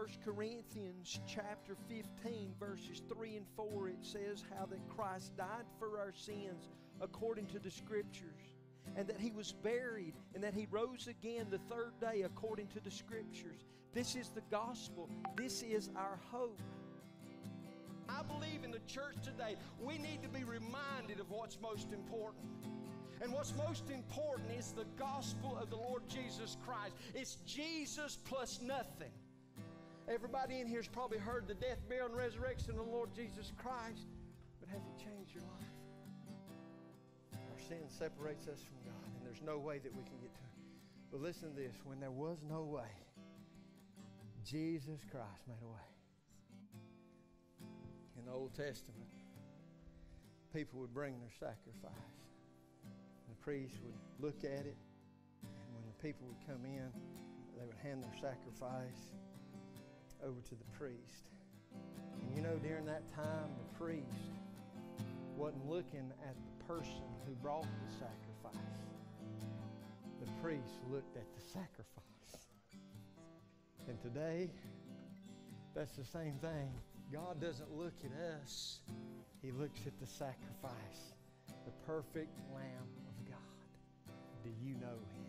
1 Corinthians chapter 15, verses 3 and 4, it says how that Christ died for our sins according to the Scriptures, and that He was buried, and that He rose again the third day according to the Scriptures. This is the gospel. This is our hope. I believe in the church today, we need to be reminded of what's most important. And what's most important is the gospel of the Lord Jesus Christ. It's Jesus plus nothing. Everybody in here has probably heard the death, burial, and resurrection of the Lord Jesus Christ. But have you changed your life? Our sin separates us from God, and there's no way that we can get to Him. But listen to this. When there was no way, Jesus Christ made a way. In the Old Testament, people would bring their sacrifice. The priest would look at it, and when the people would come in, they would hand their sacrifice over to the priest. And you know, during that time, the priest wasn't looking at the person who brought the sacrifice. The priest looked at the sacrifice. And today, that's the same thing. God doesn't look at us. He looks at the sacrifice, the perfect Lamb of God. Do you know Him?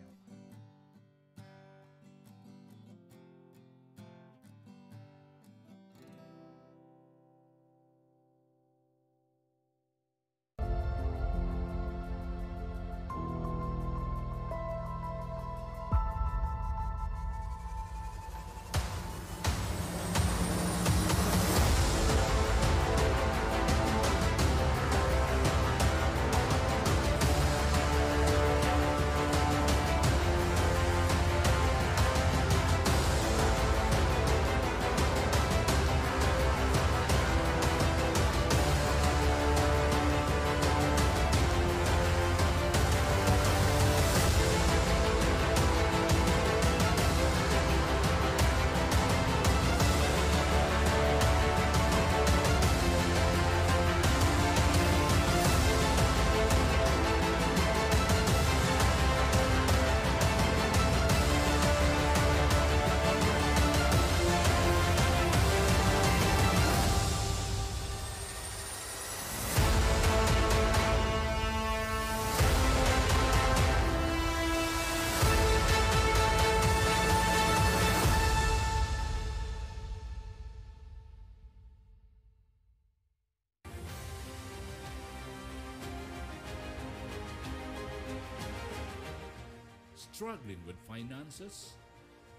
Struggling with finances,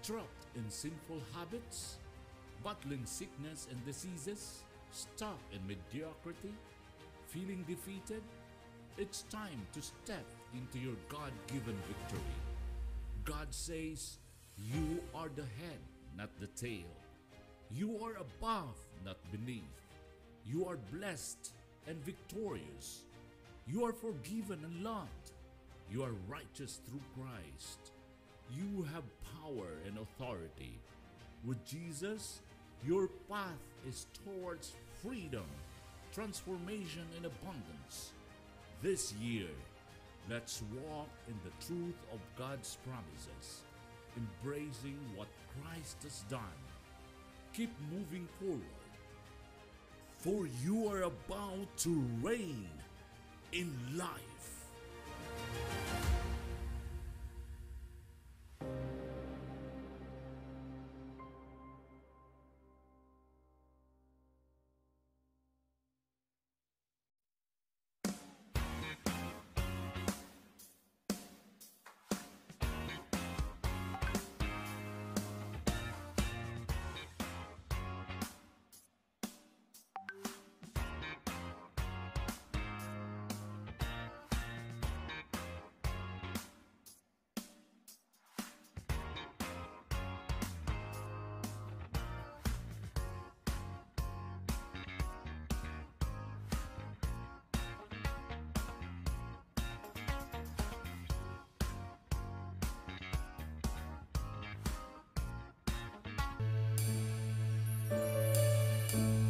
trapped in sinful habits, battling sickness and diseases, stuck in mediocrity, feeling defeated? It's time to step into your God-given victory. God says, you are the head, not the tail. You are above, not beneath. You are blessed and victorious. You are forgiven and loved. You are righteous through Christ. You have power and authority. With Jesus, your path is towards freedom, transformation, and abundance. This year, let's walk in the truth of God's promises, embracing what Christ has done. Keep moving forward, for you are about to reign in life.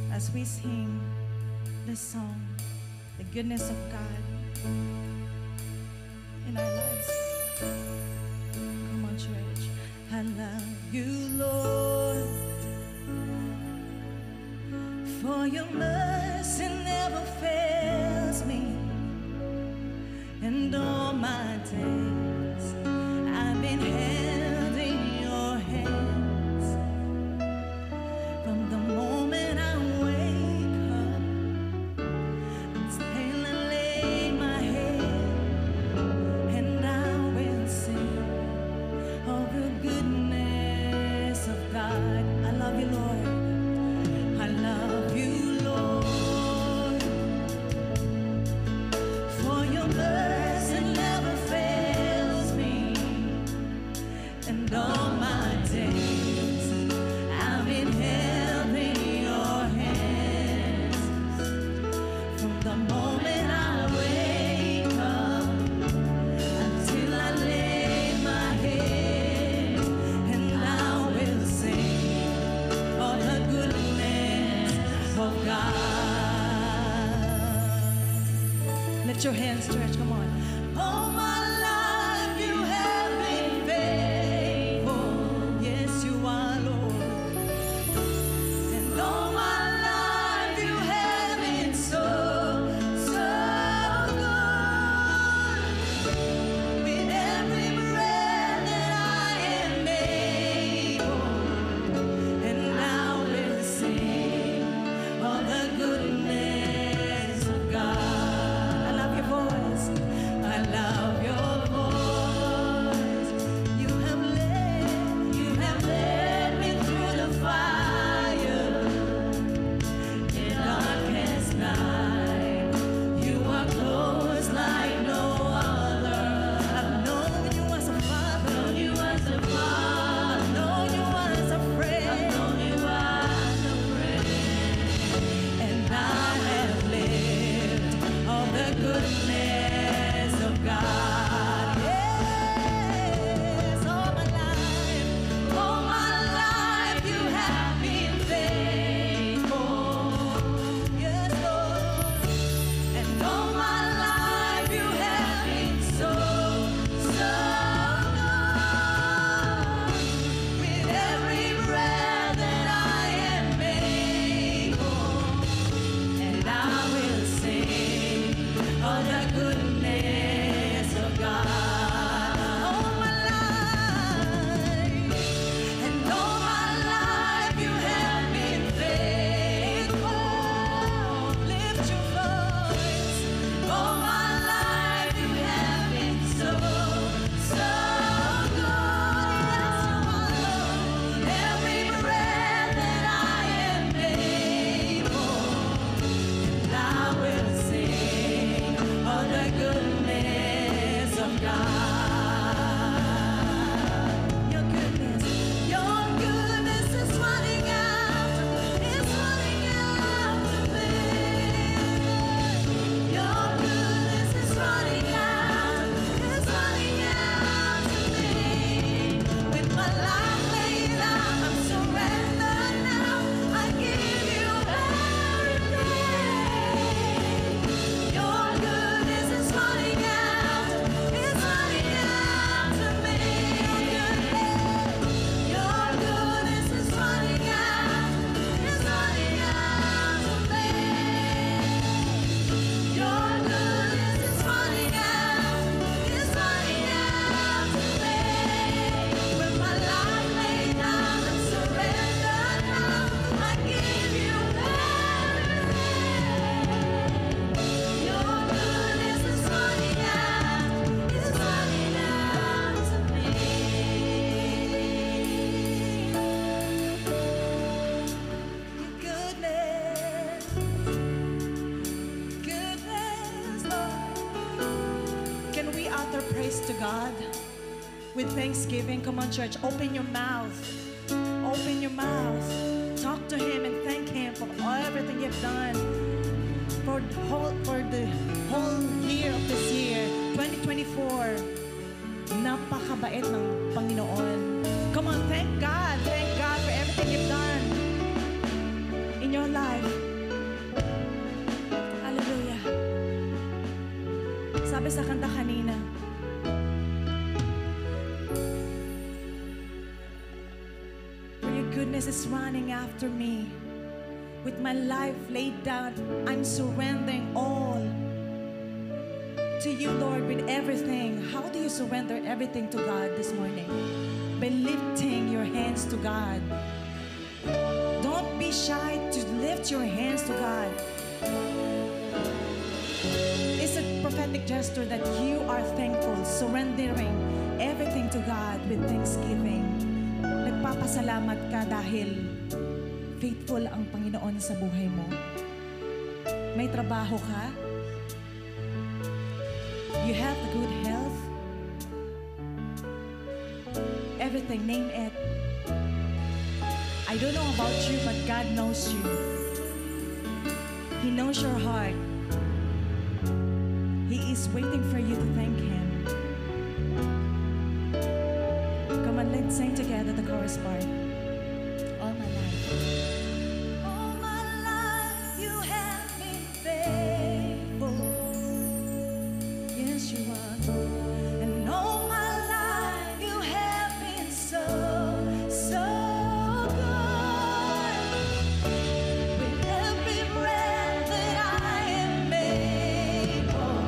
As we sing this song, the goodness of God in our lives. Come on, church. I love you, Lord. For your mercy never fails me, and all my days I've been held in your hands. From the moment I wake up until I lay my head, and I will sing of the goodness of God. I love you, Lord. I love you, Lord. For your mercy never fails me, and all my days I've been held in your hands. From the moment I wake up until I lay my head, and I will sing of the goodness of God. Lift your hands, church, come on. All my life you have been faithful. Yes, you are, Lord. And all my life you have been so, so good. With every breath that I am able, and I will sing of the goodness of God. I love your voice. I love your voice. You have led me through the fire. In darkest night, you are close like no other. I've known you as a father. I've known you as a father. I've known you as a friend. I've known you as a friend. And I have lived of the goodness of God. Yes, all my life you have been faithful. Yes, Lord. And all my life you have been so, so good. With every breath that I am able, and I will sing of the goodness of God. All my life, and all my life you have been faithful. Lift your voice. All my life you have been so, so good. Yes, you are, Lord. Every breath that I am able, and I will sing of the goodness of God. Your goodness is running out to me. Your goodness is running out to me. With my life laid down, I'm surrendered now. I give you everything. Your goodness is running out to me. Your goodness is running out to me. Your goodness is running out to me. With my life laid down, I'm surrendered now. I give you everything. Your goodness is running out to me. Your goodness, Lord. Can we utter praise to God with thanksgiving? Come on, church, open your mouth. Open your mouth. Talk to Him and thank Him for everything you've done for the whole year of this year, 2024. Napakabait ng Panginoon. Come on, thank God. Thank God for everything you've done in your life. Hallelujah. Sabi sa kanta kanina, for your goodness goodness is running after me. With my life laid down, I'm surrendering all to you, Lord, with everything. How do you surrender everything to God this morning? By lifting your hands to God. Don't be shy to lift your hands to God. It's a prophetic gesture that you are thankful, surrendering everything to God with thanksgiving. Nagpapasalamat ka dahil faithful ang Panginoon sa buhay mo. May trabaho ka. You have good health. Everything, name it. I don't know about you, but God knows you. He knows your heart. He is waiting for you to thank Him. Come on, let's sing together the chorus part. All my life. All my life you have been faithful. Yes, you are. And all my life you have been so, so good. With every breath that I am able,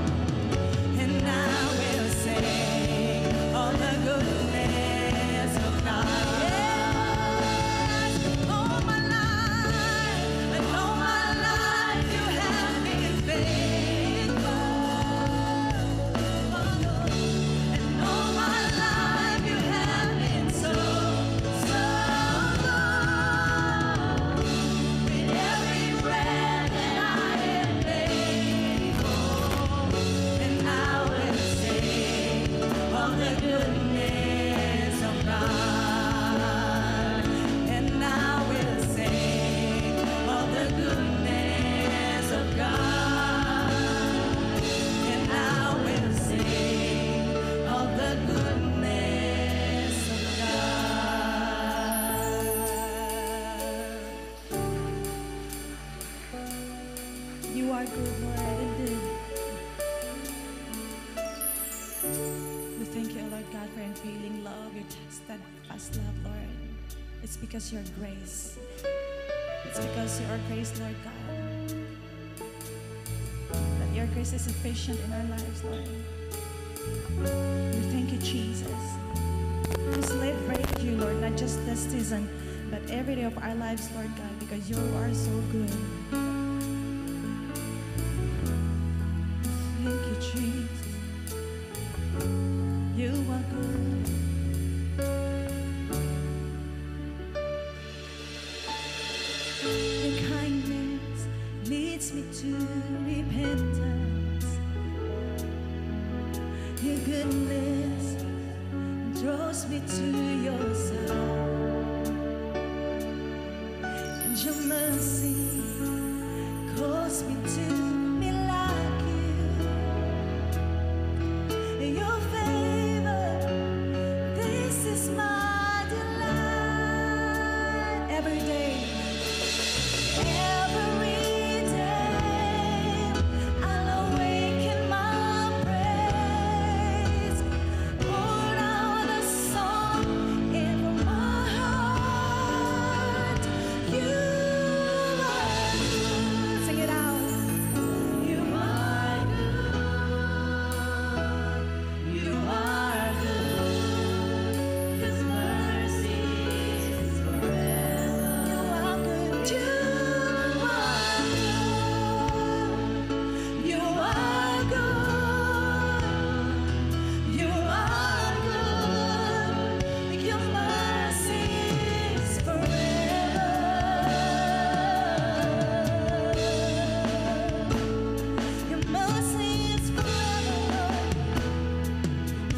and I will sing all the goodness of God. Yes, all my life, and all my life you have been faithful. And all my life you have been so, so good. With every breath that I am able, and I will sing of the goodness of God. And I will sing of the goodness of God. And I will sing of the goodness of God. You are good, Lord, indeed. We thank you, Lord God, for unfailing love, your steadfast love, Lord. It's because your grace. It's because your grace, Lord God. That your grace is sufficient in our lives, Lord. We thank you, Jesus. We celebrate you, Lord, not just this season, but every day of our lives, Lord God, because you are so good. Thank you, Jesus. You are good. Your kindness leads me to repentance. Your goodness draws me to your side. And your mercy calls me to be like you. Your favor, this is my delight. Every day, I'll awaken my praise. Pour out a song in my heart. You are good. Sing it out. You are good. You are good. His mercy is forever. You are good. You are good. You are good. You are good. Your mercy is forever. Your mercy is forever.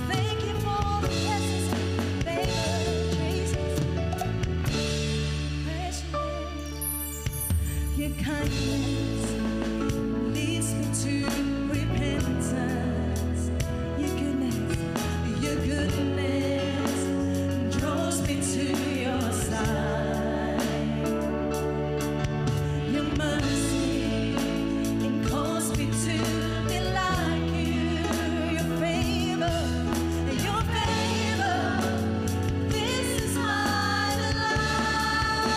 Thank you for the blessings and favor, Jesus. Praise your name. Your kindness leads me to repentance. Your goodness draws me to your side. Your mercy it calls me to be like you. Your favor, this is my delight.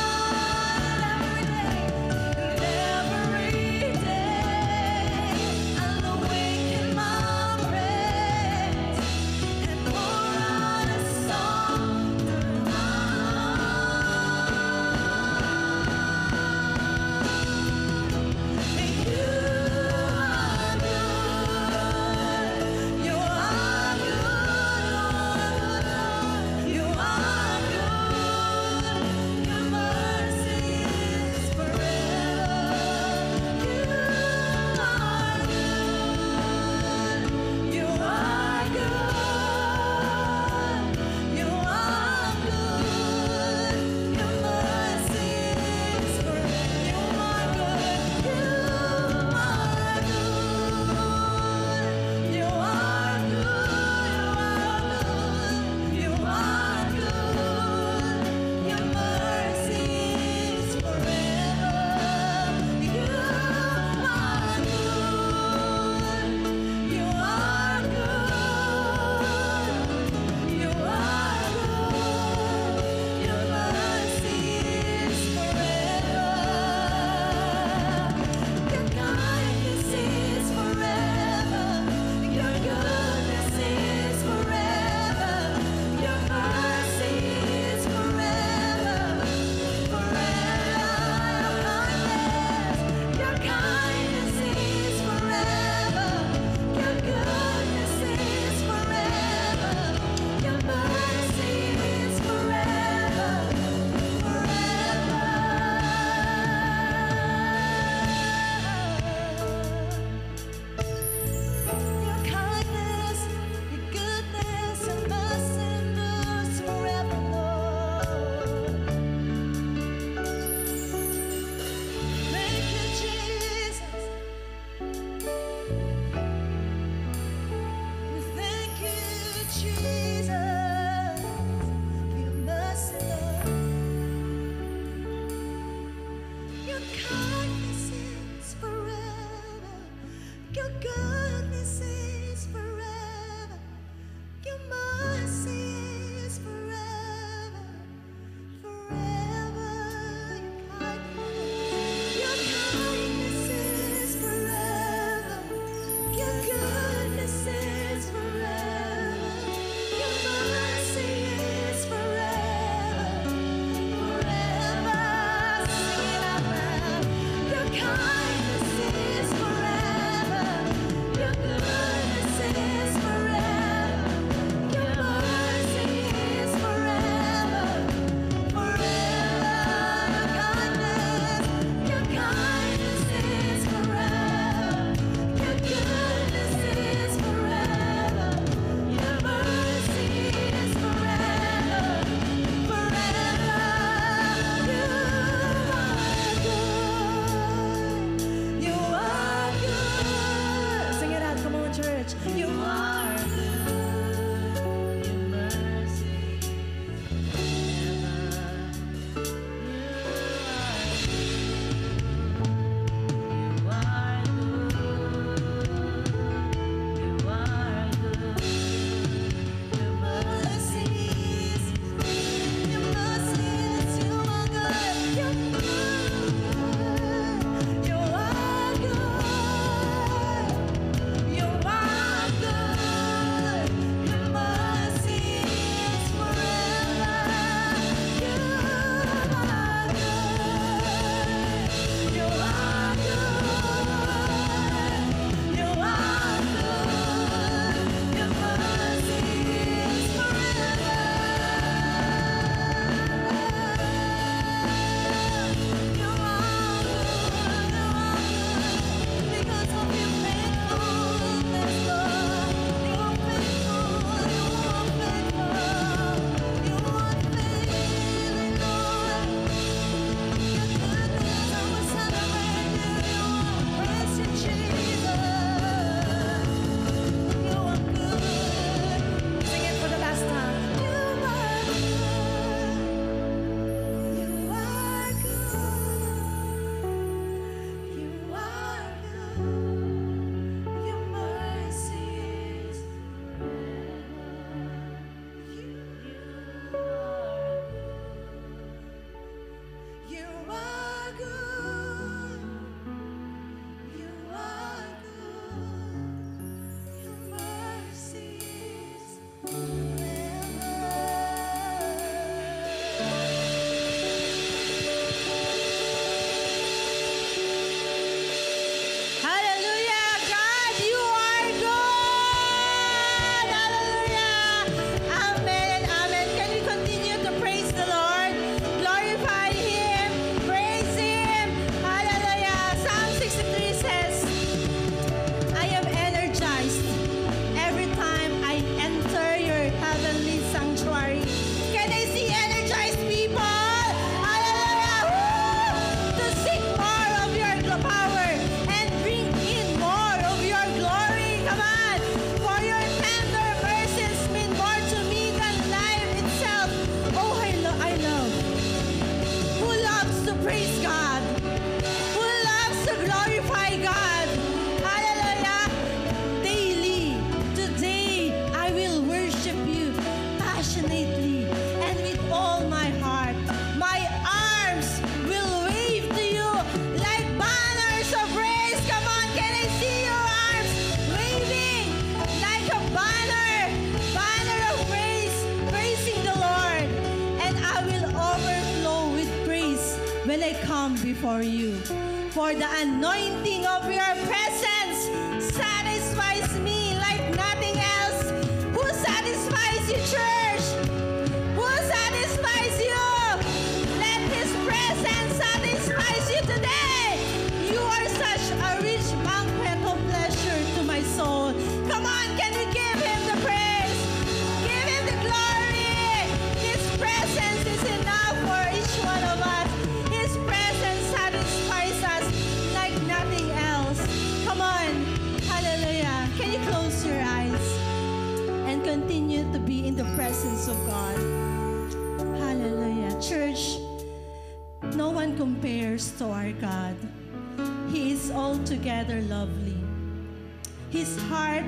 goodness is forever. Your mercy is forever. Forever. Your kindness is forever. Your goodness is forever. Your mercy is forever. Forever. Sing it out loud. Your kindness is forever. Your goodness is forever. Your mercy is forever. Forever. Your kindness is forever. Your goodness is forever. Your mercy is forever. Forever. You are good. Sing it out, come on, church. You are good. Your mercy before you. For the anointing of your presence satisfies me like nothing else. Who satisfies you, church? Who satisfies you? Let His presence satisfy you today. You are such a rich banquet of pleasure to my soul. Come on, can we give Him the praise? Give Him the glory. His presence is enough for each one of us. His presence satisfies us like nothing else. Come on. Hallelujah. Can you close your eyes and continue to be in the presence of God? Hallelujah. Church, no one compares to our God. He is altogether lovely. His heart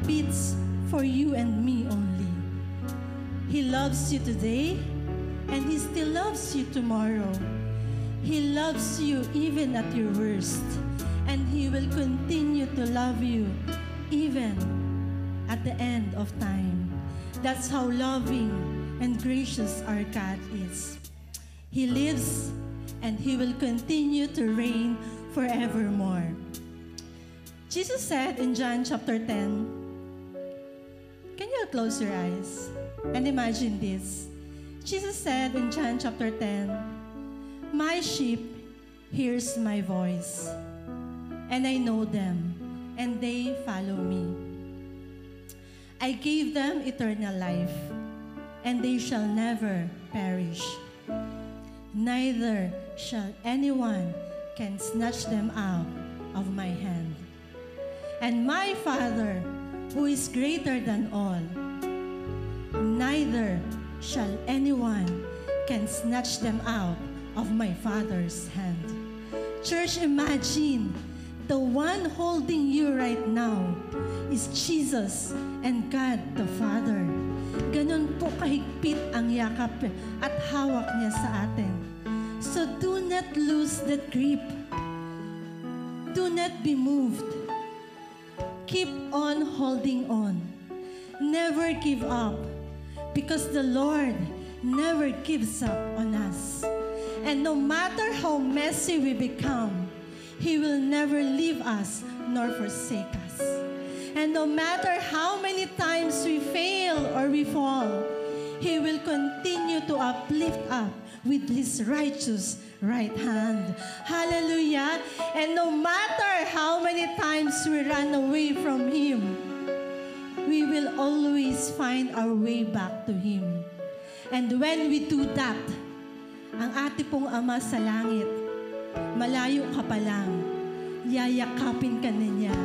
beats for you and me only. He loves you today, and He still loves you tomorrow. He loves you even at your worst, and He will continue to love you even at the end of time. That's how loving and gracious our God is. He lives, and He will continue to reign forevermore. Jesus said in John chapter 10, can you close your eyes and imagine this? Jesus said in John chapter 10, my sheep hears my voice, and I know them, and they follow me. I gave them eternal life, and they shall never perish. Neither shall anyone can snatch them out of my hand. And my Father, who is greater than all, neither shall anyone can snatch them out of my Father's hand. Church, imagine the one holding you right now is Jesus and God the Father. Ganon po kahigpit ang yakap at hawak niya sa atin. So do not lose that grip. Do not be moved. Keep on holding on. Never give up, because the Lord never gives up on us. And no matter how messy we become, He will never leave us nor forsake us. And no matter how many times we fail or we fall, He will continue to uplift us with His righteous right hand. Hallelujah. And no matter how many times we run away from Him, we will always find our way back to Him. And when we do that, ang ating pong Ama sa langit, malayo ka pa lang, yayakapin ka na niya.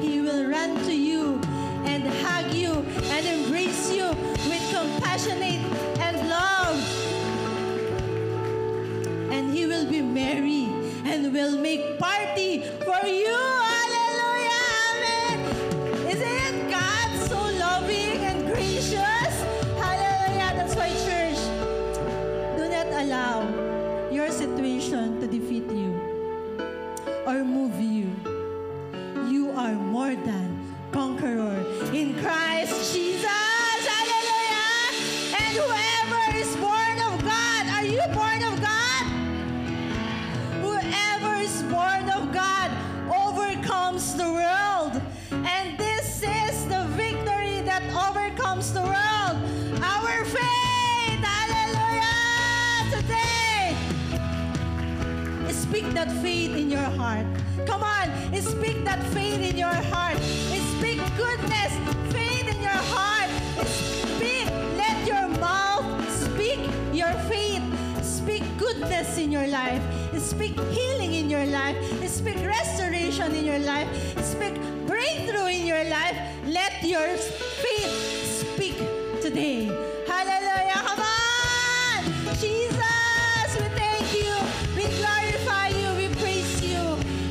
He will run to you and hug you and embrace you with compassionate and love. And He will be merry and will make party for you. Hallelujah! Amen! Isn't it God so loving and gracious? Hallelujah! That's why, church, do not allow your situation to defeat you or move you. You are more than conqueror in Christ Jesus. Hallelujah! And whoever is born of God, are you born of God? Whoever is born of God overcomes the world. And this is the victory that overcomes the world. Our faith. Hallelujah! Today, speak that faith in your heart. Come on, speak that faith in your heart. Speak goodness, faith in your heart. Speak, let your mouth speak your faith. Speak goodness in your life. Speak healing in your life. Speak restoration in your life. Speak breakthrough in your life. Let your faith speak today. Hallelujah. Come on. Jesus, we thank you. We glorify you. We praise you.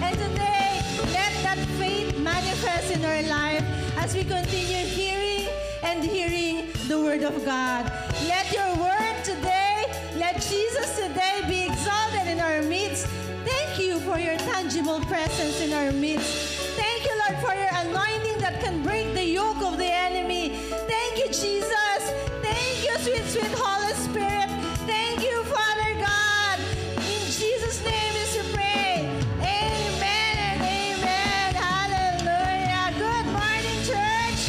And today, let that faith manifest in our life as we continue hearing and hearing the Word of God. Let your Word today, let Jesus today be exalted in our midst. Thank you for your tangible presence in our midst. Thank you, Lord, for your anointing that can break the yoke of the enemy. Thank you, Jesus. Thank you, sweet, sweet Holy Spirit. Thank you, Father God. In Jesus' name is we pray. Amen and amen. Hallelujah. Good morning, church.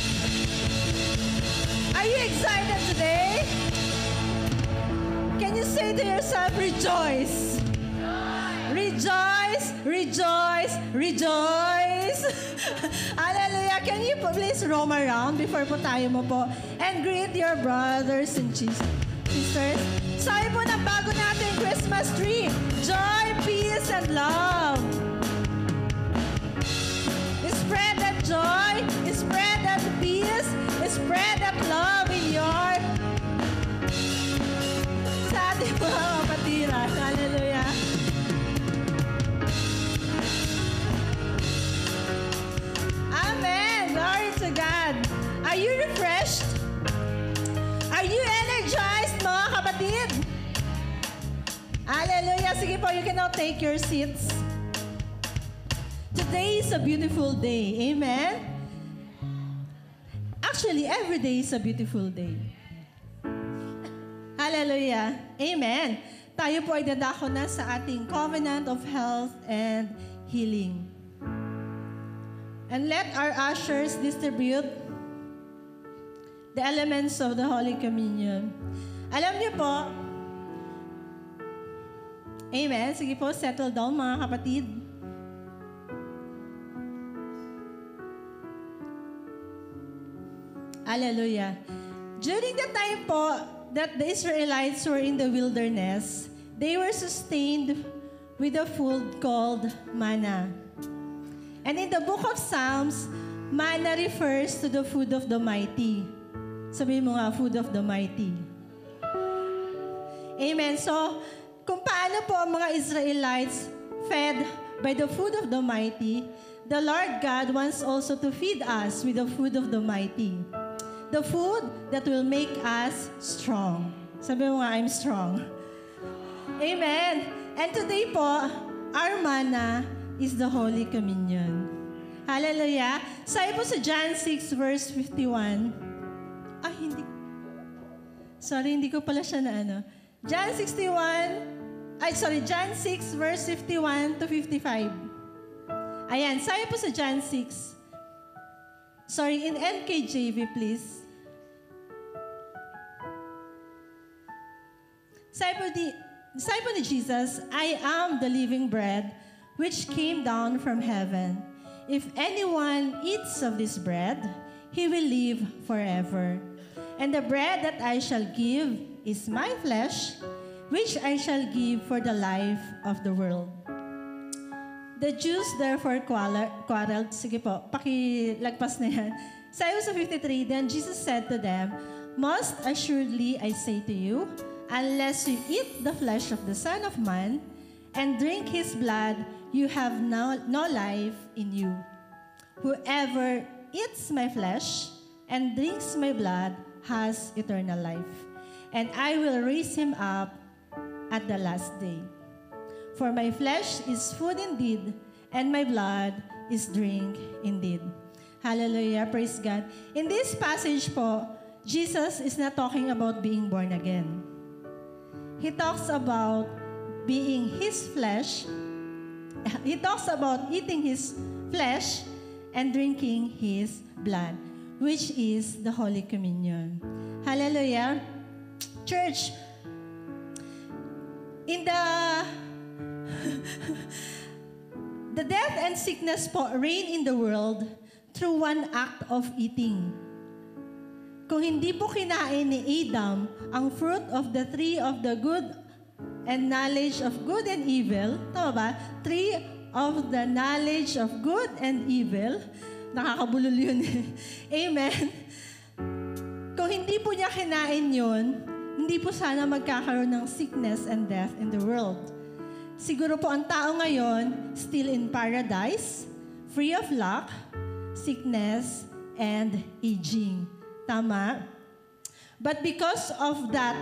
Are you excited today? Can you say to yourself, rejoice? Rejoice, rejoice, rejoice. Hallelujah. Can you please roam around before po tayo mo po and greet your brothers and sisters? Sabi po ng bago natin Christmas tree, joy, peace, and love. Spread that joy, spread that peace, spread that love in your sa ating mga kapatiran. Hallelujah. Amen. you refreshed? Are you energized, mga kapatid? Hallelujah. Sige po, you can now take your seats. Today is a beautiful day. Amen? Actually, every day is a beautiful day. Hallelujah. Amen. Tayo po ay dadako na sa ating covenant of health and healing. And let our ushers distribute the elements of the Holy Communion. Alam niyo po, amen. Sige po, settle down mga kapatid. Hallelujah. During the time po that the Israelites were in the wilderness, they were sustained with a food called manna. And in the book of Psalms, manna refers to the food of the mighty. Sabihin mo nga, food of the mighty. Amen. So, kung paano po ang mga Israelites fed by the food of the mighty, the Lord God wants also to feed us with the food of the mighty. The food that will make us strong. Sabi mo nga, I'm strong. Amen. And today po, our manna is the Holy Communion. Hallelujah. Sabi po sa John 6 verse 51. Hindi ko pala siya na ano. John 6 verse 51 to 55. Ayan, sabi po sa John 6. Sorry, in NKJV, please. Sabi po ni Jesus, I am the living bread which came down from heaven. If anyone eats of this bread, he will live forever. And the bread that I shall give is my flesh, which I shall give for the life of the world. The Jews therefore quarreled. Sige po, pakilagpas na yan. Sabi sa 53, then Jesus said to them, most assuredly I say to you, unless you eat the flesh of the Son of Man and drink his blood, you have no life in you. Whoever eats my flesh and drinks my blood has eternal life, and I will raise him up at the last day. For my flesh is food indeed, and my blood is drink indeed. Hallelujah, praise God. In this passage po, Jesus is not talking about being born again. He talks about being his flesh. He talks about eating his flesh and drinking his blood, which is the Holy Communion. Hallelujah. Church, in the death and sickness po reign in the world through one act of eating. Kung hindi po kinain ni Adam ang fruit of the tree of the good and knowledge of good and evil, tama ba? Tree of the knowledge of good and evil, nakakabulol yun. Amen. Kung hindi po niya kinain yun, hindi po sana magkakaroon ng sickness and death in the world. Siguro po ang tao ngayon, still in paradise, free of lack, sickness, and aging. Tama? But because of that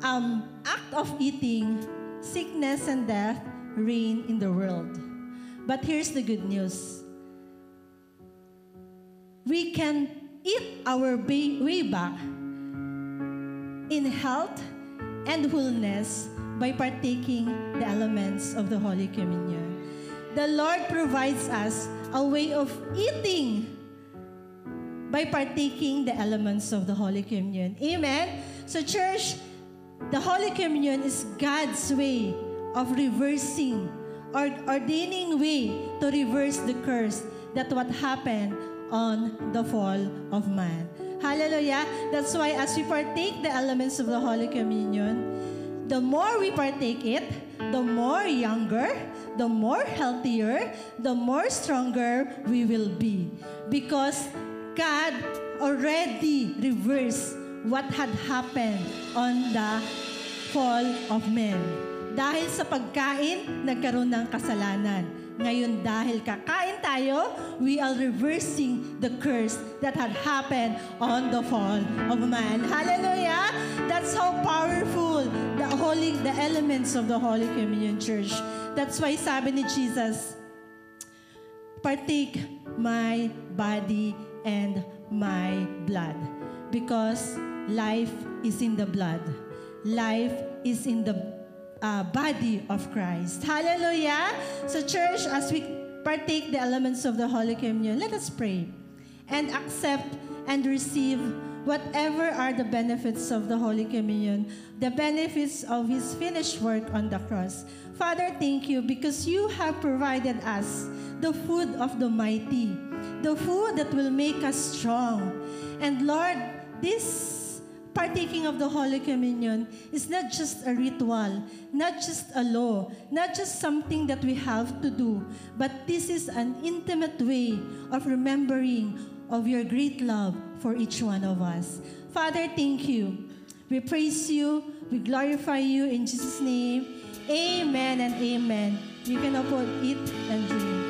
act of eating, sickness and death reign in the world. But here's the good news. We can eat our way back in health and wholeness by partaking the elements of the Holy Communion. The Lord provides us a way of eating by partaking the elements of the Holy Communion. Amen? So church, the Holy Communion is God's way of reversing or ordaining way to reverse the curse that what happened on the fall of man. Hallelujah. That's why as we partake the elements of the Holy Communion, the more we partake it, the more younger, the more healthier, the more stronger we will be. Because God already reversed what had happened on the fall of men. Dahil sa pagkain, nagkaroon ng kasalanan. Ngayon dahil kakain tayo, we are reversing the curse that had happened on the fall of man. Hallelujah! That's how powerful the elements of the Holy Communion Church. That's why sabi ni Jesus, partake my body and my blood. Because life is in the blood. Life is in the body of Christ. Hallelujah! So church, as we partake the elements of the Holy Communion, let us pray and accept and receive whatever are the benefits of the Holy Communion, the benefits of His finished work on the cross. Father, thank you because you have provided us the food of the mighty, the food that will make us strong. And Lord, this partaking of the Holy Communion is not just a ritual, not just a law, not just something that we have to do, but this is an intimate way of remembering of your great love for each one of us. Father, thank you. We praise you. We glorify you in Jesus' name. Amen and amen. You can all eat and drink.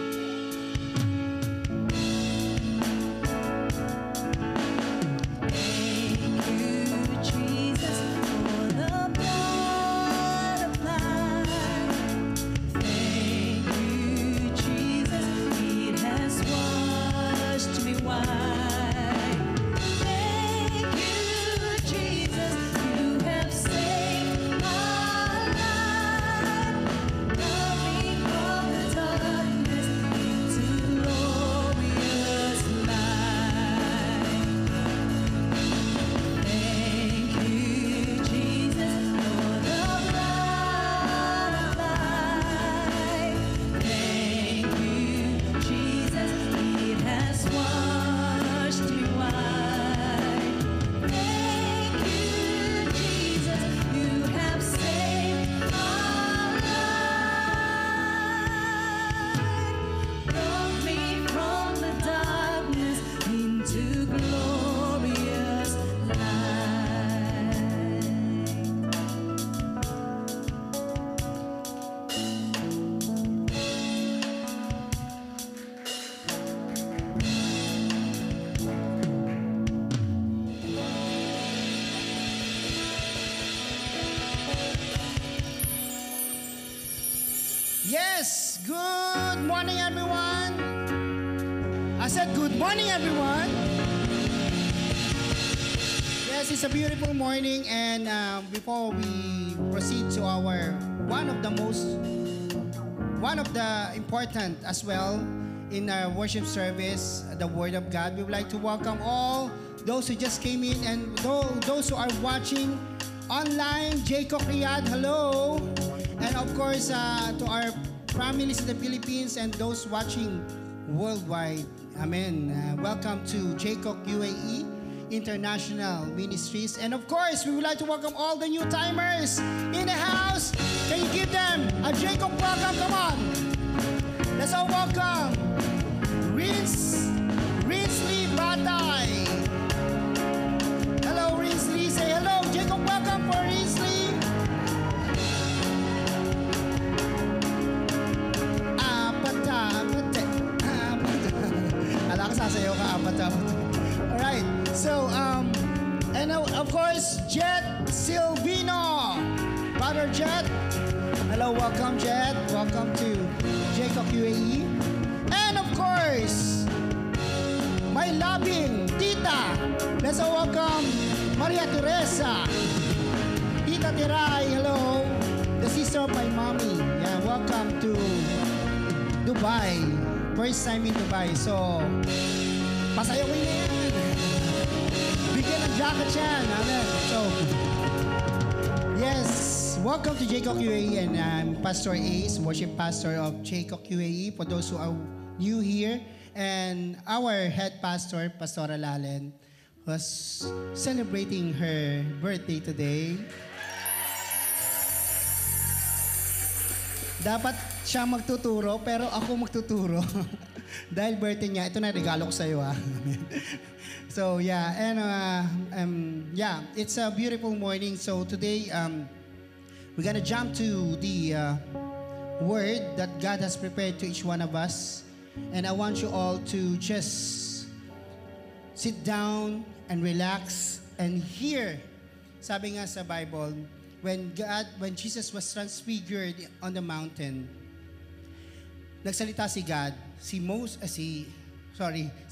Yes, good morning everyone. I said good morning everyone. Yes, it's a beautiful morning and before we proceed to our one of the important as well in our worship service, the Word of God, we would like to welcome all those who just came in and those who are watching online. Jacob Riyadh, hello. And of course, to our families in the Philippines and those watching worldwide, amen. Welcome to Jacob UAE International Ministries. And of course, we would like to welcome all the new timers in the house. Can you give them a Jacob welcome? Come on. Let's all welcome Rinsley Batay. Hello, Rinsley. Say hello. Jacob, welcome for Rinsley. Sasayaw ka, apat-apat. Alright, so, and of course, Jet Silvino. Brother Jet. Hello, welcome, Jet. Welcome to Jacob UAE. And of course, my loving tita. Let's all welcome Maria Teresa. Tita Tiray, hello. The sister of my mommy. Yeah, welcome to Dubai. First time in Dubai, so pasayawin na yan. Bigyan ng jacket yan. Amen. So, yes, welcome to Jacob UAE and I'm Pastor Ace, worship pastor of Jacob UAE for those who are new here. And our head pastor, Pastora Lalen, was celebrating her birthday today. Dapat siya magtuturo, pero ako magtuturo. Dahil birthday niya, ito na regalo ko sa iyo. So, yeah. And, yeah, it's a beautiful morning. So, today, we're gonna jump to the word that God has prepared to each one of us. And I want you all to just sit down and relax and hear. Sabi nga sa Bible, when Jesus was transfigured on the mountain, nagsalita si God, si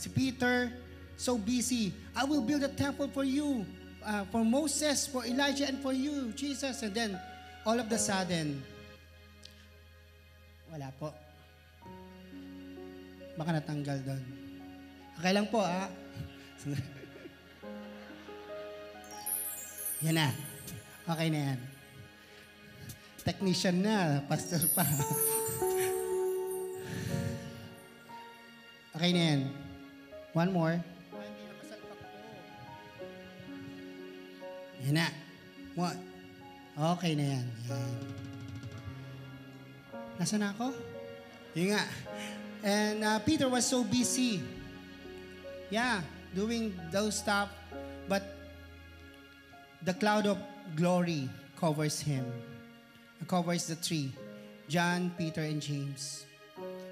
Peter, so busy. I will build a temple for you, for Moses, for Elijah, and for you, Jesus. And then, all of the sudden, wala po. Baka natanggal doon. Okay lang po, Yan na. Okay na yan. Technician na, pastor pa. Okay na yan. One more. Hindi nakasalpak po. Yan na. One. Okay na yan. Yan. Nasaan na ako? Yun nga. And Peter was so busy. Yeah, doing those stuff. But the cloud of glory covers him. Covers the three. John, Peter, and James.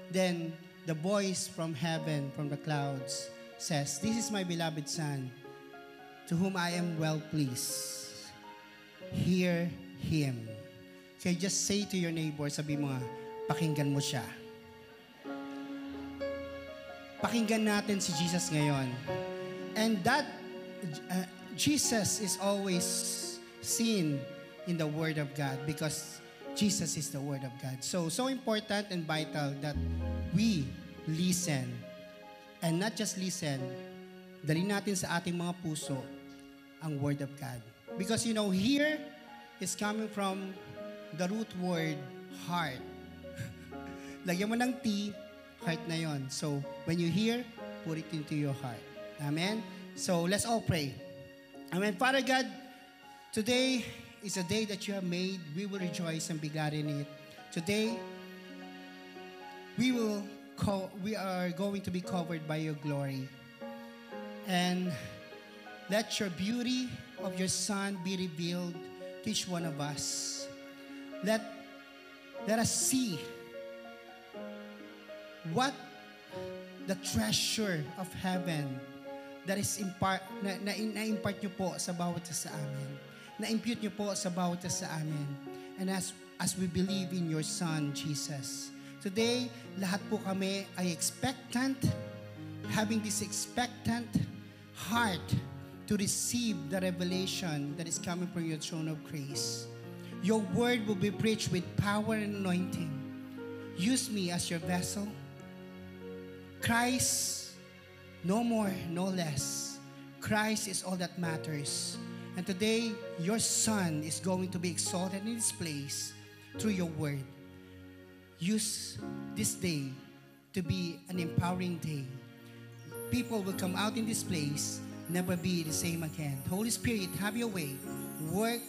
Then the voice from heaven, from the clouds, says, "This is my beloved Son, to whom I am well pleased. Hear Him." So just say to your neighbor, sabi mo nga, pakinggan mo siya. Pakinggan natin si Jesus ngayon. And that Jesus is always seen in the Word of God because Jesus is the Word of God. So important and vital that we listen. And not just listen, dalhin natin sa ating mga puso ang Word of God. Because here is coming from the root word, heart. Lagyan mo ng T, heart na yon. So, when you hear, put it into your heart. Amen? So, let's all pray. Amen. Father God, today is a day that you have made. We will rejoice and be glad in it. Today, we are going to be covered by your glory. And let your beauty of your Son be revealed to each one of us. Let us see what the treasure of heaven that is na-impart nyo po sa bawat isa sa amin. Na-impute nyo po sa bawat isa sa amin. And as we believe in your Son, Jesus. Today, lahat po kami ay expectant, having this expectant heart to receive the revelation that is coming from your throne of grace. Your word will be preached with power and anointing. Use me as your vessel. Christ, no more, no less. Christ is all that matters. And today, your Son is going to be exalted in this place through your word. Use this day to be an empowering day. People will come out in this place, never be the same again. Holy Spirit, have your way. Work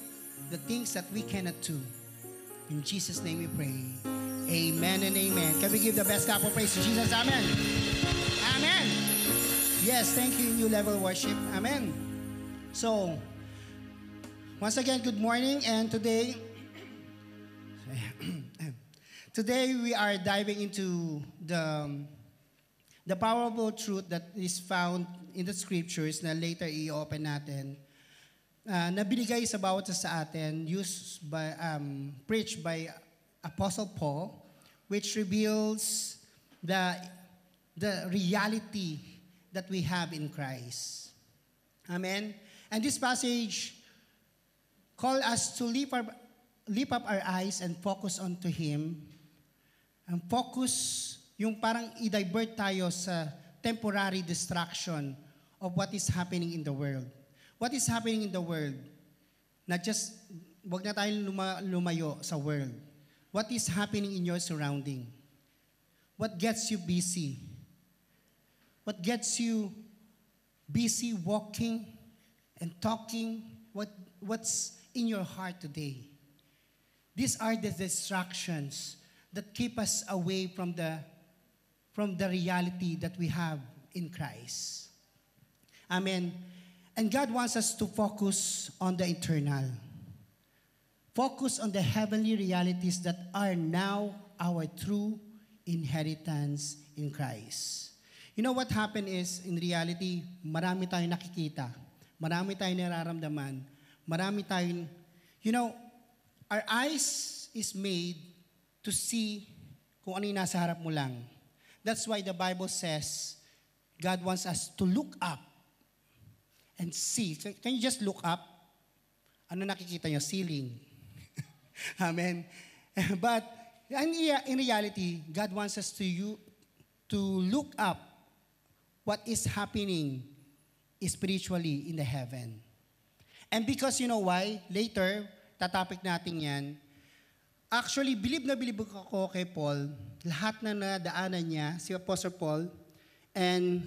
the things that we cannot do. In Jesus' name we pray. Amen and amen. Can we give the best clap of praise to Jesus? Amen. Amen. Yes, thank you, New Level Worship. Amen. So, once again, good morning. And today we are diving into the powerful truth that is found in the scriptures na later i-open natin. Na binigay sa bawat sa atin, preached by Apostle Paul, which reveals the reality that we have in Christ. Amen? And this passage calls us to lift up our eyes and focus onto Him. And focus, yung parang i-divert tayo sa temporary distraction of what is happening in the world. What is happening in the world? Not just, wag na tayong lumayo sa world. What is happening in your surrounding? What gets you busy? What gets you busy walking and talking? What's in your heart today? These are the distractions that keep us away from the reality that we have in Christ. Amen. And God wants us to focus on the eternal. Focus on the heavenly realities that are now our true inheritance in Christ. You know what happened is, in reality, marami tayong nakikita. Marami tayong nararamdaman. Marami tayong, our eyes is made to see kung ano yung nasa harap mo lang. That's why the Bible says, God wants us to look up and see. Can you just look up? Ano nakikita nyo? Ceiling. Amen. But in reality, God wants us to look up what is happening spiritually in the heaven. And because you know why? Later, tatopic natin yan. Actually, bilib ako kay Paul. Lahat na nadaanan niya, si Apostle Paul. And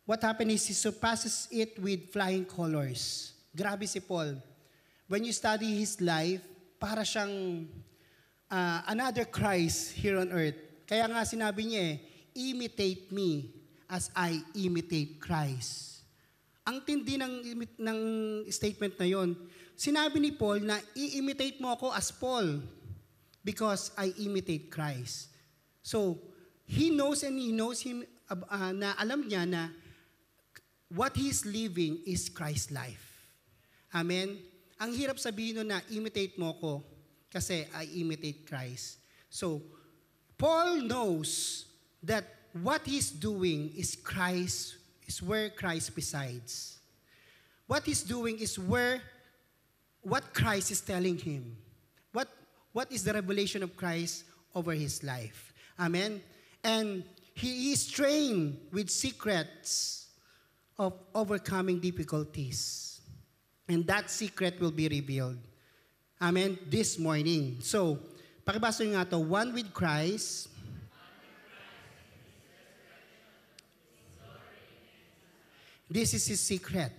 what happened is he surpasses it with flying colors. Grabe si Paul. When you study his life, para siyang another Christ here on earth. Kaya nga sinabi niya imitate me as I imitate Christ. Ang tindi ng statement na yon. Sinabi ni Paul na i-imitate mo ako as Paul because I imitate Christ. So, he knows him na alam niya na what he's living is Christ's life. Amen? Ang hirap sabihin nun na imitate mo ko kasi I imitate Christ. So, Paul knows that what he's doing is where Christ resides. What he's doing is what Christ is telling him. What is the revelation of Christ over his life. Amen? And he is trained with secrets of overcoming difficulties. And that secret will be revealed. Amen? This morning. So, pakibasa nyo nga ito, one with Christ. This is his secret.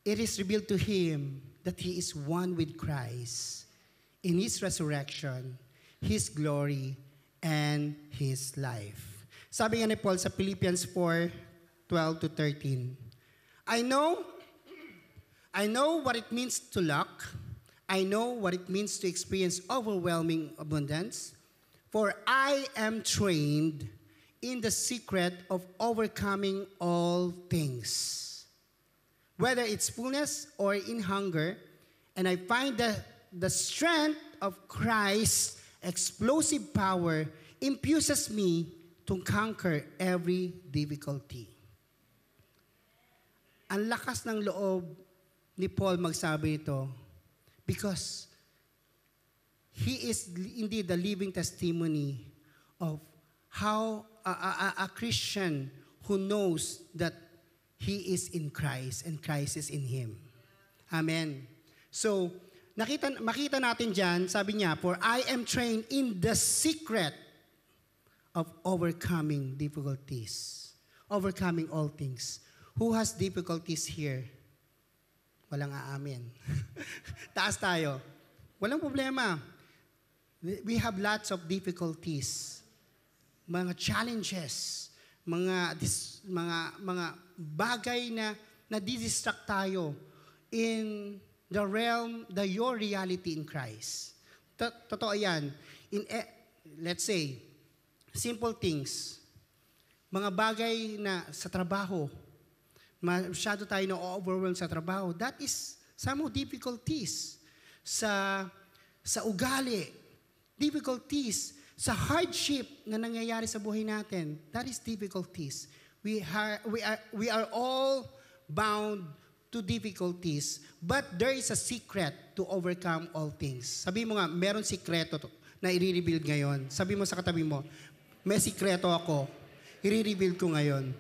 It is revealed to him that he is one with Christ in his resurrection, his glory, and his life. Sabi nga ni Paul sa Philippians 4:12-13, I know what it means to lack. I know what it means to experience overwhelming abundance. For I am trained in the secret of overcoming all things, whether it's fullness or in hunger, and I find the strength of Christ's explosive power imbues me to conquer every difficulty. Ang lakas ng loob ni Paul magsabi ito because he is indeed the living testimony of how a Christian who knows that he is in Christ and Christ is in him. Amen. So, makita natin dyan, sabi niya, for I am trained in the secret of overcoming difficulties. Overcoming all things. Who has difficulties here? Walang aamin. Taas tayo. Walang problema. We have lots of difficulties. Mga challenges, mga bagay na nadidistract tayo in the realm, your reality in Christ. Totoo yan. Let's say, simple things. Mga bagay na sa trabaho, masyado tayo na-overwhelmed sa trabaho. That is some difficulties. Sa ugali, difficulties. Sa hardship na nangyayari sa buhay natin, that is difficulties. We are all bound to difficulties, but there is a secret to overcome all things. Sabi mo nga, meron sikreto na i-reveal ngayon. Sabi mo sa katabi mo, may sikreto ako, i-reveal ko ngayon.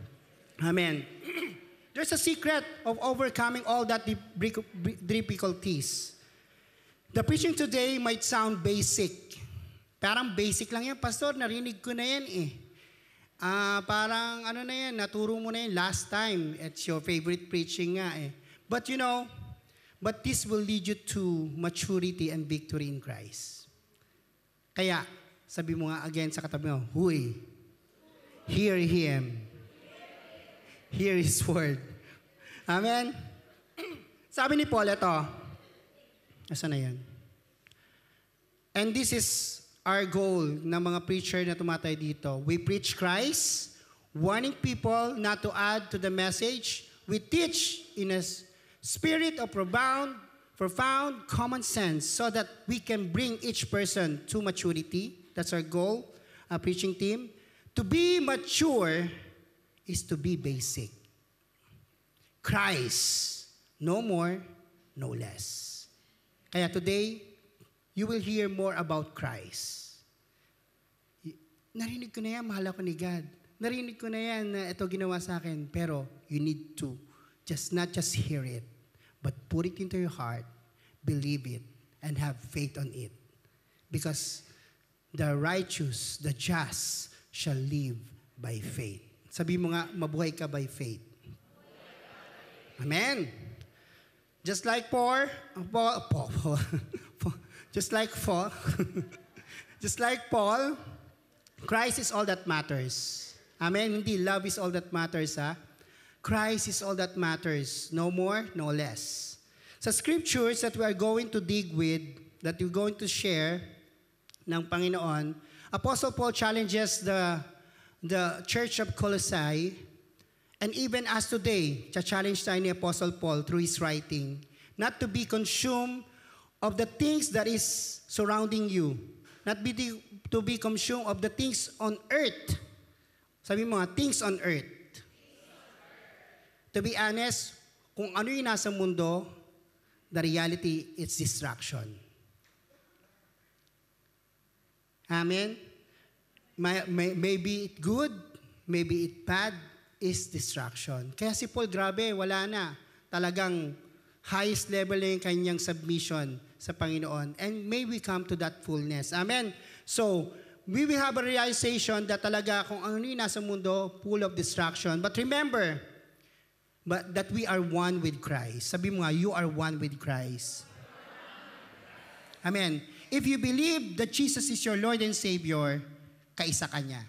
Amen. There's a secret of overcoming all that difficulties. The preaching today might sound basic. Parang basic lang yan, Pastor, narinig ko na yan parang ano na yan, naturo mo na yan last time. It's your favorite preaching nga But but this will lead you to maturity and victory in Christ. Kaya, sabi mo nga again sa katabi mo, huy, hear Him. Hear His word. Amen? Sabi ni Paul, ito, asa na yan? And this is our goal ng mga preacher na tumatay dito. We preach Christ, warning people not to add to the message. We teach in a spirit of profound common sense so that we can bring each person to maturity. That's our goal, our preaching team. To be mature is to be basic. Christ, no more, no less. Kaya today, you will hear more about Christ. Narinig ko na yan, mahal ako ni God. Narinig ko na yan na ito ginawa sa akin. Pero you need to not just hear it, but put it into your heart, believe it, and have faith on it. Because the righteous, the just, shall live by faith. Sabi mo nga, mabuhay ka by faith. Amen. Just like Paul, Christ is all that matters. Amen. Hindi love is all that matters, ha? Christ is all that matters. No more, no less. Sa scriptures that we are going to dig with, that we're going to share ng Panginoon, Apostle Paul challenges the church of Colossae, and even as today, challenge tayo ni Apostle Paul through his writing, not to be consumed of the things that is surrounding you, to be consumed of the things on earth. Sabi mo nga, things on earth. To be honest, kung ano yung nasa mundo, the reality is distraction. Amen? Maybe it good, maybe it bad, is distraction. Kaya si Paul, grabe, wala na. Talagang highest level na yung kanyang submission sa Panginoon. And may we come to that fullness. Amen? So, we will have a realization that talaga kung ano yung nasa mundo, full of distraction. But remember, that we are one with Christ. Sabi mo nga, you are one with Christ. Amen. If you believe that Jesus is your Lord and Savior, kaisa ka niya.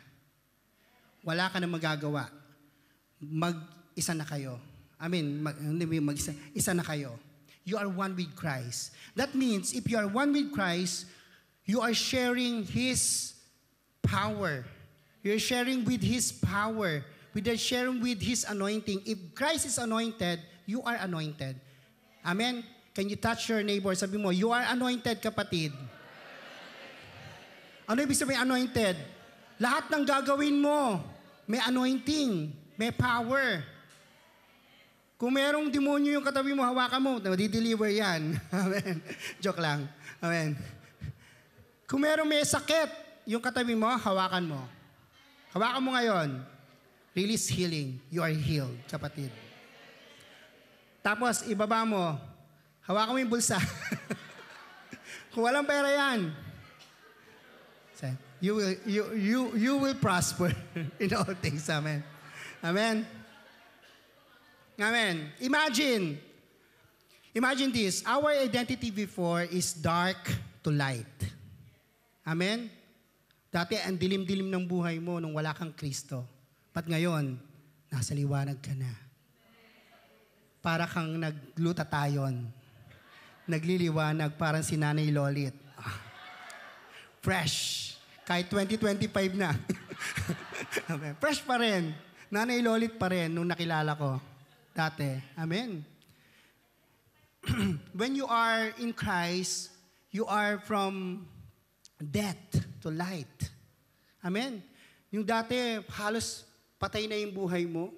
Wala ka na magagawa. Mag-isa na kayo. Isa na kayo. You are one with Christ. That means, if you are one with Christ, you are sharing His power. You're sharing with His power. You're sharing with His anointing. If Christ is anointed, you are anointed. Amen? Can you touch your neighbor? Sabi mo, you are anointed, kapatid. Ano ibig sabihin anointed? Lahat ng gagawin mo, may anointing, may power. Kung merong demonyo yung katabi mo, hawakan mo, di-deliver yan. Amen. Joke lang. Amen. Kung merong may sakit, yung katabi mo, hawakan mo. Hawakan mo ngayon. Release healing. You are healed, kapatid. Tapos, ibaba mo. Hawakan mo yung bulsa. Kung walang pera yan, you will prosper in all things. Amen. Amen. Amen. Imagine this. Our identity before is dark to light. Amen. Dati, ang dilim-dilim ng buhay mo nung wala kang Kristo. But ngayon, nasa liwanag ka na. Para kang naglutatayon. Nagliliwanag parang si Nanay Lolit. Fresh. Kahit 2025 na. Fresh pa rin. Nanay Lolit pa rin nung nakilala ko. Dati. Amen. When you are in Christ, you are from death to light. Amen. Yung dati, halos patay na yung buhay mo.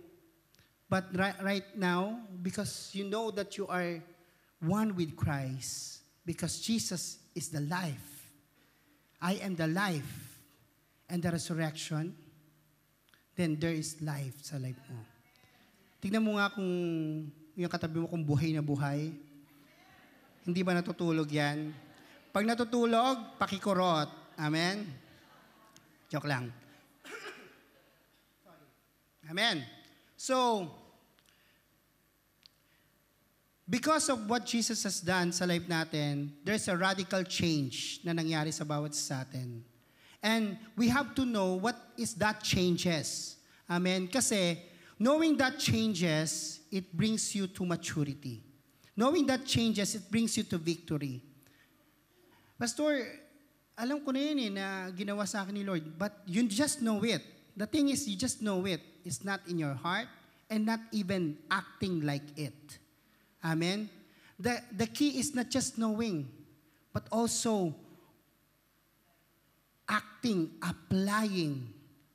But right now, because you know that you are one with Christ, because Jesus is the life. I am the life and the resurrection, then there is life sa life mo. Tignan mo nga kung yung katabi mo kung buhay na buhay. Hindi ba natutulog yan? Pag natutulog, pakikurot. Amen? Joke lang. Amen. So, because of what Jesus has done sa life natin, there's a radical change na nangyari sa bawat sa atin. And we have to know what is that changes. Amen? Kasi, knowing that changes, it brings you to maturity. Knowing that changes, it brings you to victory. Pastor, alam ko na yun na ginawa sa akin ni Lord. But you just know it. The thing is, you just know it. It's not in your heart and not even acting like it. Amen? The key is not just knowing, but also acting, applying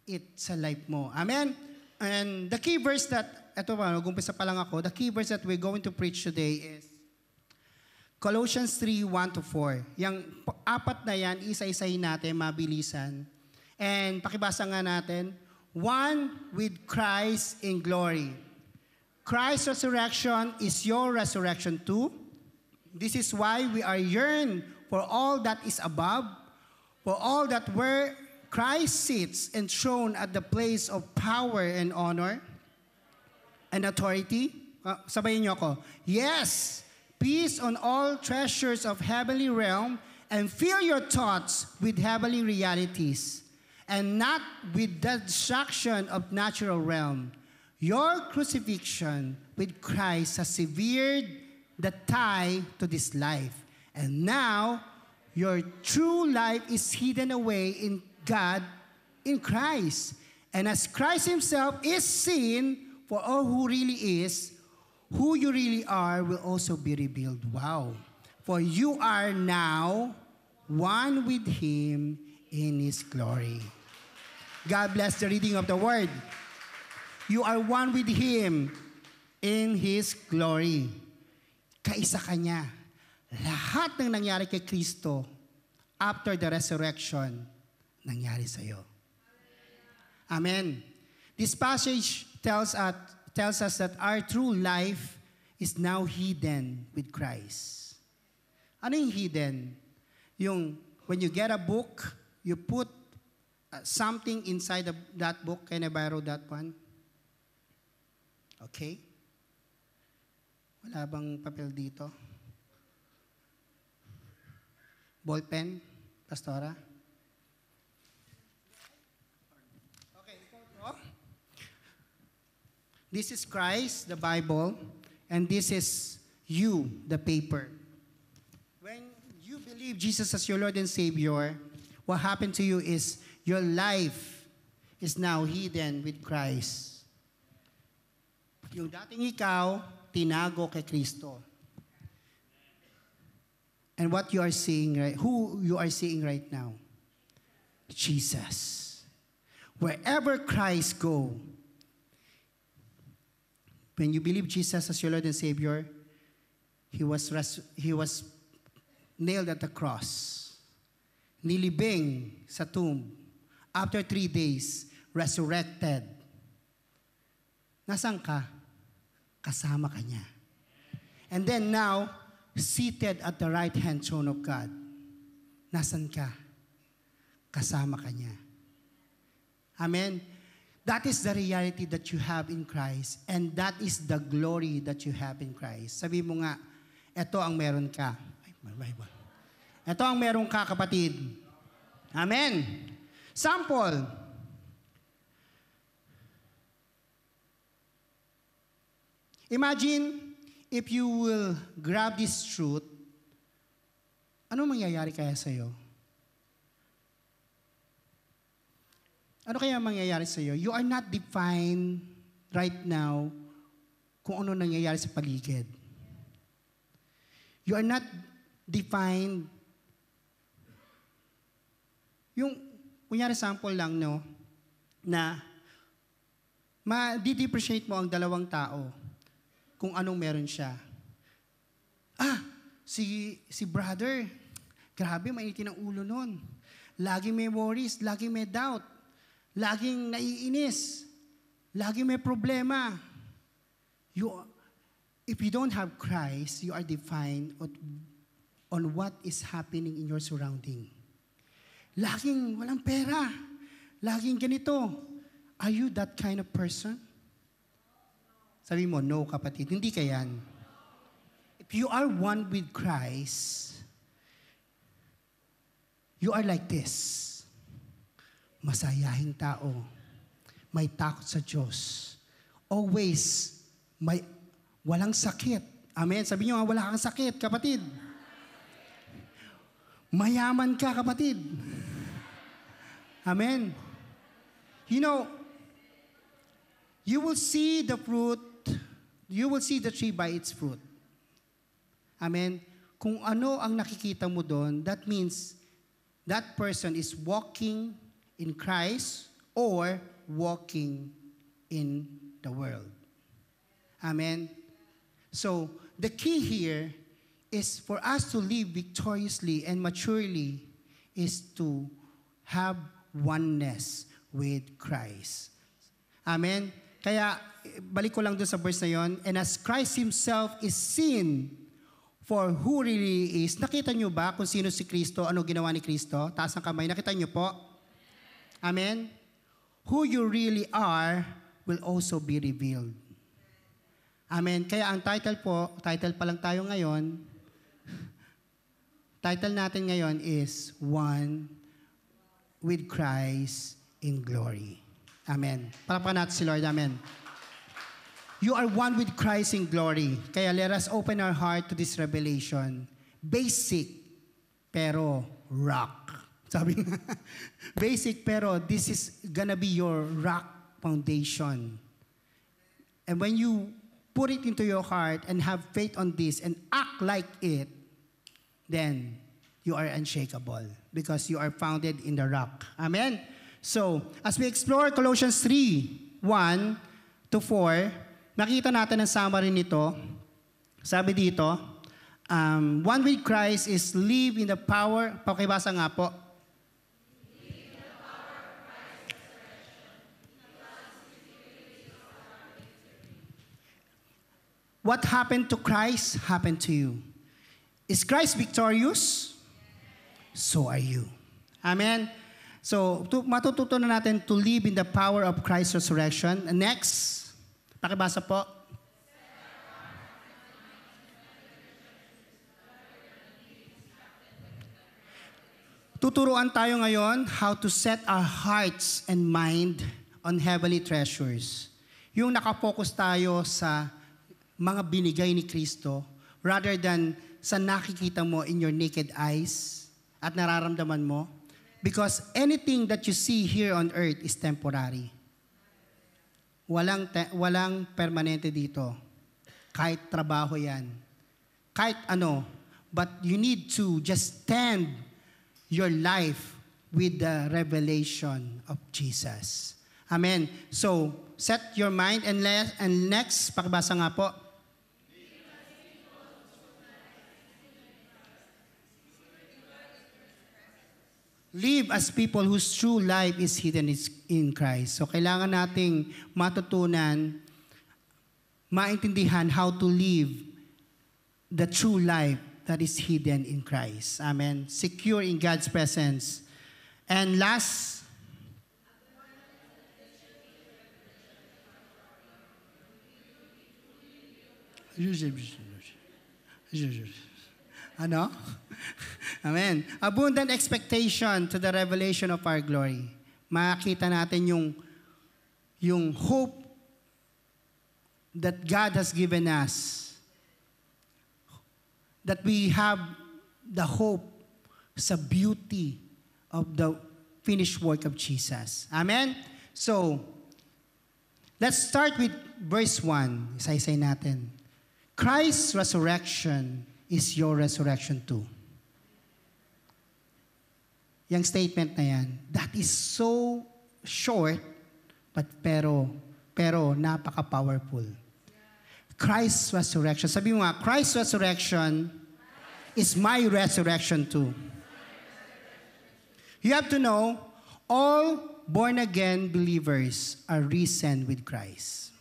it sa life mo. Amen? And the key verse that, eto ba, nag-umpisa pa lang ako, the key verse that we're going to preach today is Colossians 3:1-4. Yang apat na yan, isa-isahin natin, mabilisan. And pakibasa nga natin, one with Christ in glory. Christ's resurrection is your resurrection too. This is why we are yearn for all that is above, for all that where Christ sits enthroned at the place of power and honor and authority. Sabayin niyo ako. Yes, peace on all treasures of heavenly realm, and fill your thoughts with heavenly realities, and not with the distraction of natural realm. Your crucifixion with Christ has severed the tie to this life. And now, your true life is hidden away in God, in Christ. And as Christ himself is seen for all who really is, who you really are will also be revealed. Wow. For you are now one with him in his glory. God bless the reading of the word. You are one with him in his glory. Kaisa ka niya. Lahat ng nangyari kay Kristo after the resurrection, nangyari sa iyo. Amen. This passage tells us that our true life is now hidden with Christ. Ano yung hidden? Yung when you get a book, you put something inside that book. Can I borrow that one? Okay. Wala bang papel dito? Ballpen, Pastora? Okay. This is Christ, the Bible, and this is you, the paper. When you believe Jesus as your Lord and Savior, what happened to you is your life is now hidden with Christ. Yung dating ikaw, tinago kay Kristo. And what you are seeing, who you are seeing right now? Jesus. Wherever Christ go, when you believe Jesus as your Lord and Savior, He was nailed at the cross. Nilibing sa tomb. After 3 days, resurrected. Nasaan ka? Kasama ka niya. And then now, seated at the right-hand throne of God. Nasaan ka? Kasama ka niya. Amen? That is the reality that you have in Christ. And that is the glory that you have in Christ. Sabi mo nga, ito ang meron ka. Ito ang meron ka, kapatid. Amen? Sample. Imagine if you will grab this truth, ano mangyayari kaya sa'yo? Ano kaya mangyayari sa'yo? You are not defined right now kung ano nangyayari sa paligid. You are not defined. Yung, kunyari sample lang, no, na ma-depreciate mo ang dalawang tao kung anong meron siya. Si brother, grabe, mainitin ang ulo nun. Laging may worries, laging may doubt, laging naiinis, laging may problema. If you don't have Christ, you are defined on what is happening in your surrounding. Laging walang pera, laging ganito. Are you that kind of person? Sabi mo, no, kapatid, hindi ka yan. If you are one with Christ, you are like this. Masayahing tao. May takot sa Diyos. Always, walang sakit. Amen. Sabi niyo, wala kang sakit, kapatid. Mayaman ka, kapatid. Amen. You know, you will see the fruit, you will see the tree by its fruit. Amen. Kung ano ang nakikita mo doon, that means that person is walking in Christ or walking in the world. Amen. So, the key here is for us to live victoriously and maturely is to have oneness with Christ. Amen. Kaya, balik ko lang doon sa verse na yon. And as Christ Himself is seen for who really is. Nakita nyo ba kung sino si Kristo, ano ginawa ni Kristo? Taas ang kamay. Nakita nyo po? Amen? Who you really are will also be revealed. Amen? Kaya ang title pa lang tayo ngayon, title natin ngayon is One with Christ in Glory. Amen. Palakpakan natin si Lord. Amen. You are one with Christ in glory. Kaya let us open our heart to this revelation. Basic, pero rock. Sabi nga, basic, pero this is gonna be your rock foundation. And when you put it into your heart and have faith on this and act like it, then you are unshakable because you are founded in the rock. Amen? So, as we explore Colossians 3, 1-4, nakita natin ang summary nito. Sabi dito, one with Christ is live in the power, pakibasa nga po. What happened to Christ happened to you. Is Christ victorious? So are you. Amen? So, matututunan natin to live in the power of Christ's resurrection. Next, pakibasa po. Tuturuan tayo ngayon how to set our hearts and mind on heavenly treasures. Yung nakapokus tayo sa mga binigay ni Kristo rather than sa nakikita mo in your naked eyes at nararamdaman mo. Because anything that you see here on earth is temporary. Walang permanente dito. Kahit trabaho yan. Kahit ano. But you need to just stand your life with the revelation of Jesus. Amen. So, set your mind and next, pakibasa nga po. Live as people whose true life is hidden in Christ. So, kailangan nating matutunan, maintindihan how to live the true life that is hidden in Christ. Amen. Secure in God's presence. And last, ano? Amen. Abundant expectation to the revelation of our glory. Makita natin yung hope that God has given us. That we have the hope sa beauty of the finished work of Jesus. Amen? So, let's start with verse 1. Isa-isay natin. Christ's resurrection is your resurrection too. Yung statement na yan, that is so short, but pero napaka-powerful. Christ's resurrection. Sabi mo nga, Christ's resurrection is my resurrection too. You have to know, all born-again believers are risen with Christ.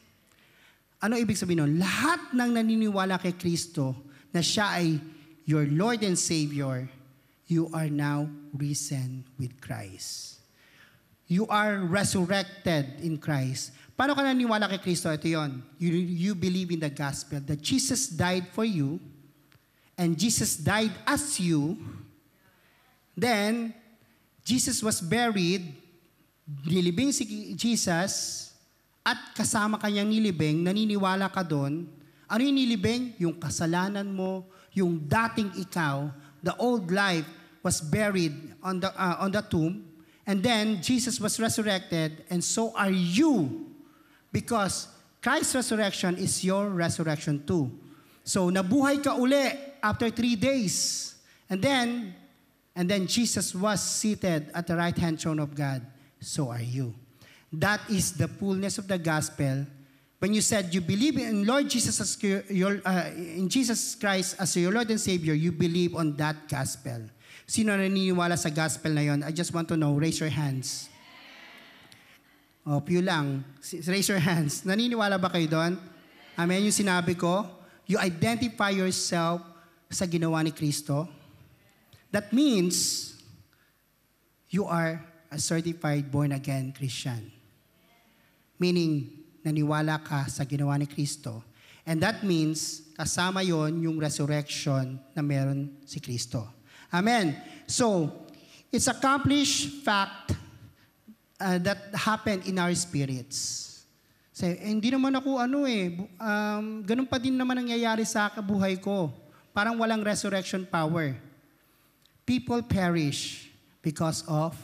Ano ibig sabihin nun? Lahat ng naniniwala kay Kristo na siya ay your Lord and Savior, you are now risen with Christ. You are resurrected in Christ. Paano ka naniniwala kay Kristo? Ito yun. You believe in the gospel that Jesus died for you and Jesus died as you. Then, Jesus was buried, nilibing si Jesus, at kasama kanyang nilibing, naniniwala ka doon. Ano yung nilibing? Yung kasalanan mo, yung dating ikaw, the old life was buried on the tomb, and then Jesus was resurrected, and so are you, because Christ's resurrection is your resurrection too. So nabuhay ka uli after 3 days, and then Jesus was seated at the right-hand throne of God. So are you. That is the fullness of the gospel. When you said you believe in Lord Jesus as in Jesus Christ as your Lord and Savior, you believe on that gospel. Sino naniniwala sa gospel na yon? I just want to know. Raise your hands. O, few lang. Raise your hands. Naniniwala ba kayo doon? Amen? Yung sinabi ko, you identify yourself sa ginawa ni Kristo. That means you are a certified born-again Christian. Meaning, naniwala ka sa ginawa ni Kristo. And that means, kasama yon yung resurrection na meron si Kristo. Amen. So, it's accomplished fact that happened in our spirits. Say, hindi naman ako ganun pa din naman nangyayari sa buhay ko. Parang walang resurrection power. People perish because of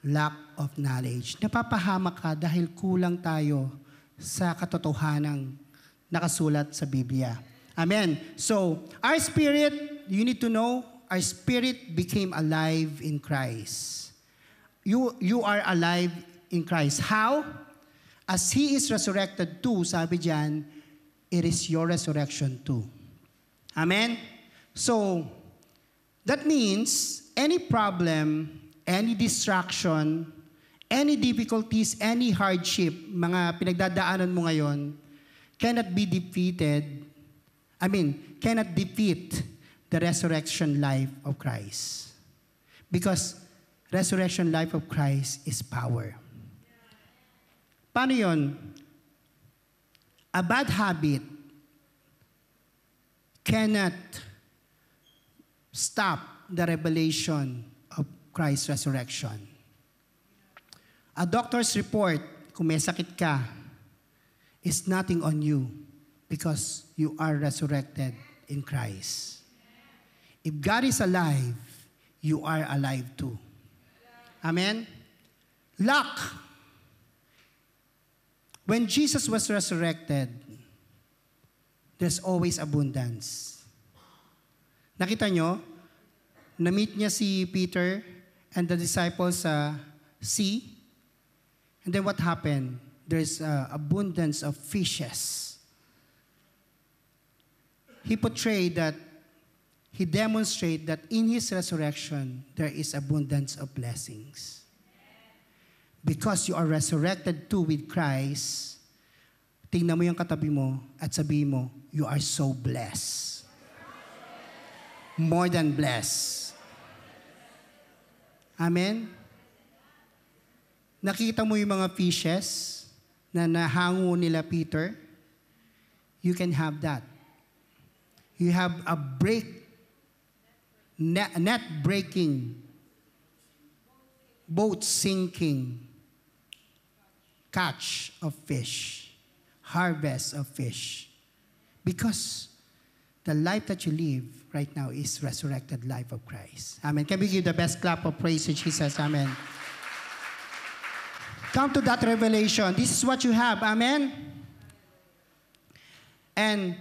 lack of knowledge. Napapahamak ka dahil kulang tayo sa katotohanang nakasulat sa Biblia. Amen. So, our spirit, you need to know, our spirit became alive in Christ. You are alive in Christ. How? As He is resurrected too, sabi diyan, it is your resurrection too. Amen? So, that means, any problem, any distraction, any difficulties, any hardship, mga pinagdadaanan mo ngayon, cannot defeat the resurrection life of Christ. Because resurrection life of Christ is power. Paano yun? A bad habit cannot stop the revelation of Christ's resurrection. A doctor's report, kung may sakit ka, is nothing on you because you are resurrected in Christ. If God is alive, you are alive too. Amen? Luck. When Jesus was resurrected, there's always abundance. Nakita nyo? Na-meet niya si Peter and the disciples sa sea. And then what happened? There's abundance of fishes. He demonstrated that in His resurrection, there is abundance of blessings. Because you are resurrected too with Christ, tingnan mo yung katabi mo at sabihin mo, you are so blessed. More than blessed. Amen? Nakita mo yung mga fishes na nahango nila Peter? You can have that. You have a net breaking, boat sinking, catch of fish, harvest of fish. Because the life that you live right now is resurrected life of Christ. Amen. Can we give the best clap of praise to Jesus? Amen. Come to that revelation. This is what you have. Amen? And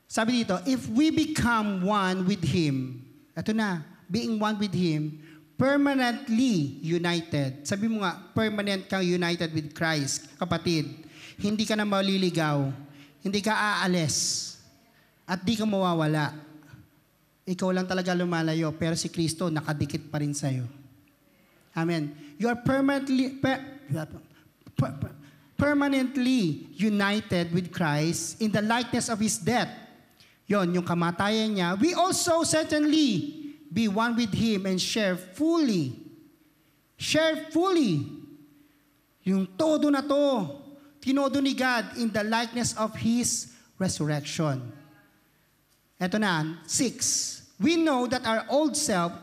sabi dito, if we become one with Him, ito na, being one with Him, permanently united. Sabi mo nga, permanent kang united with Christ, kapatid. Hindi ka na maliligaw. Hindi ka aalis. At di ka mawawala. Ikaw lang talaga lumalayo, pero si Kristo nakadikit pa rin sa'yo. Amen. You are permanently united with Christ in the likeness of His death. Yon, yung kamatayan niya. We also certainly be one with Him and share fully yung todo na to, tinodo ni God in the likeness of His resurrection. Ito na, 6. We know that our old self,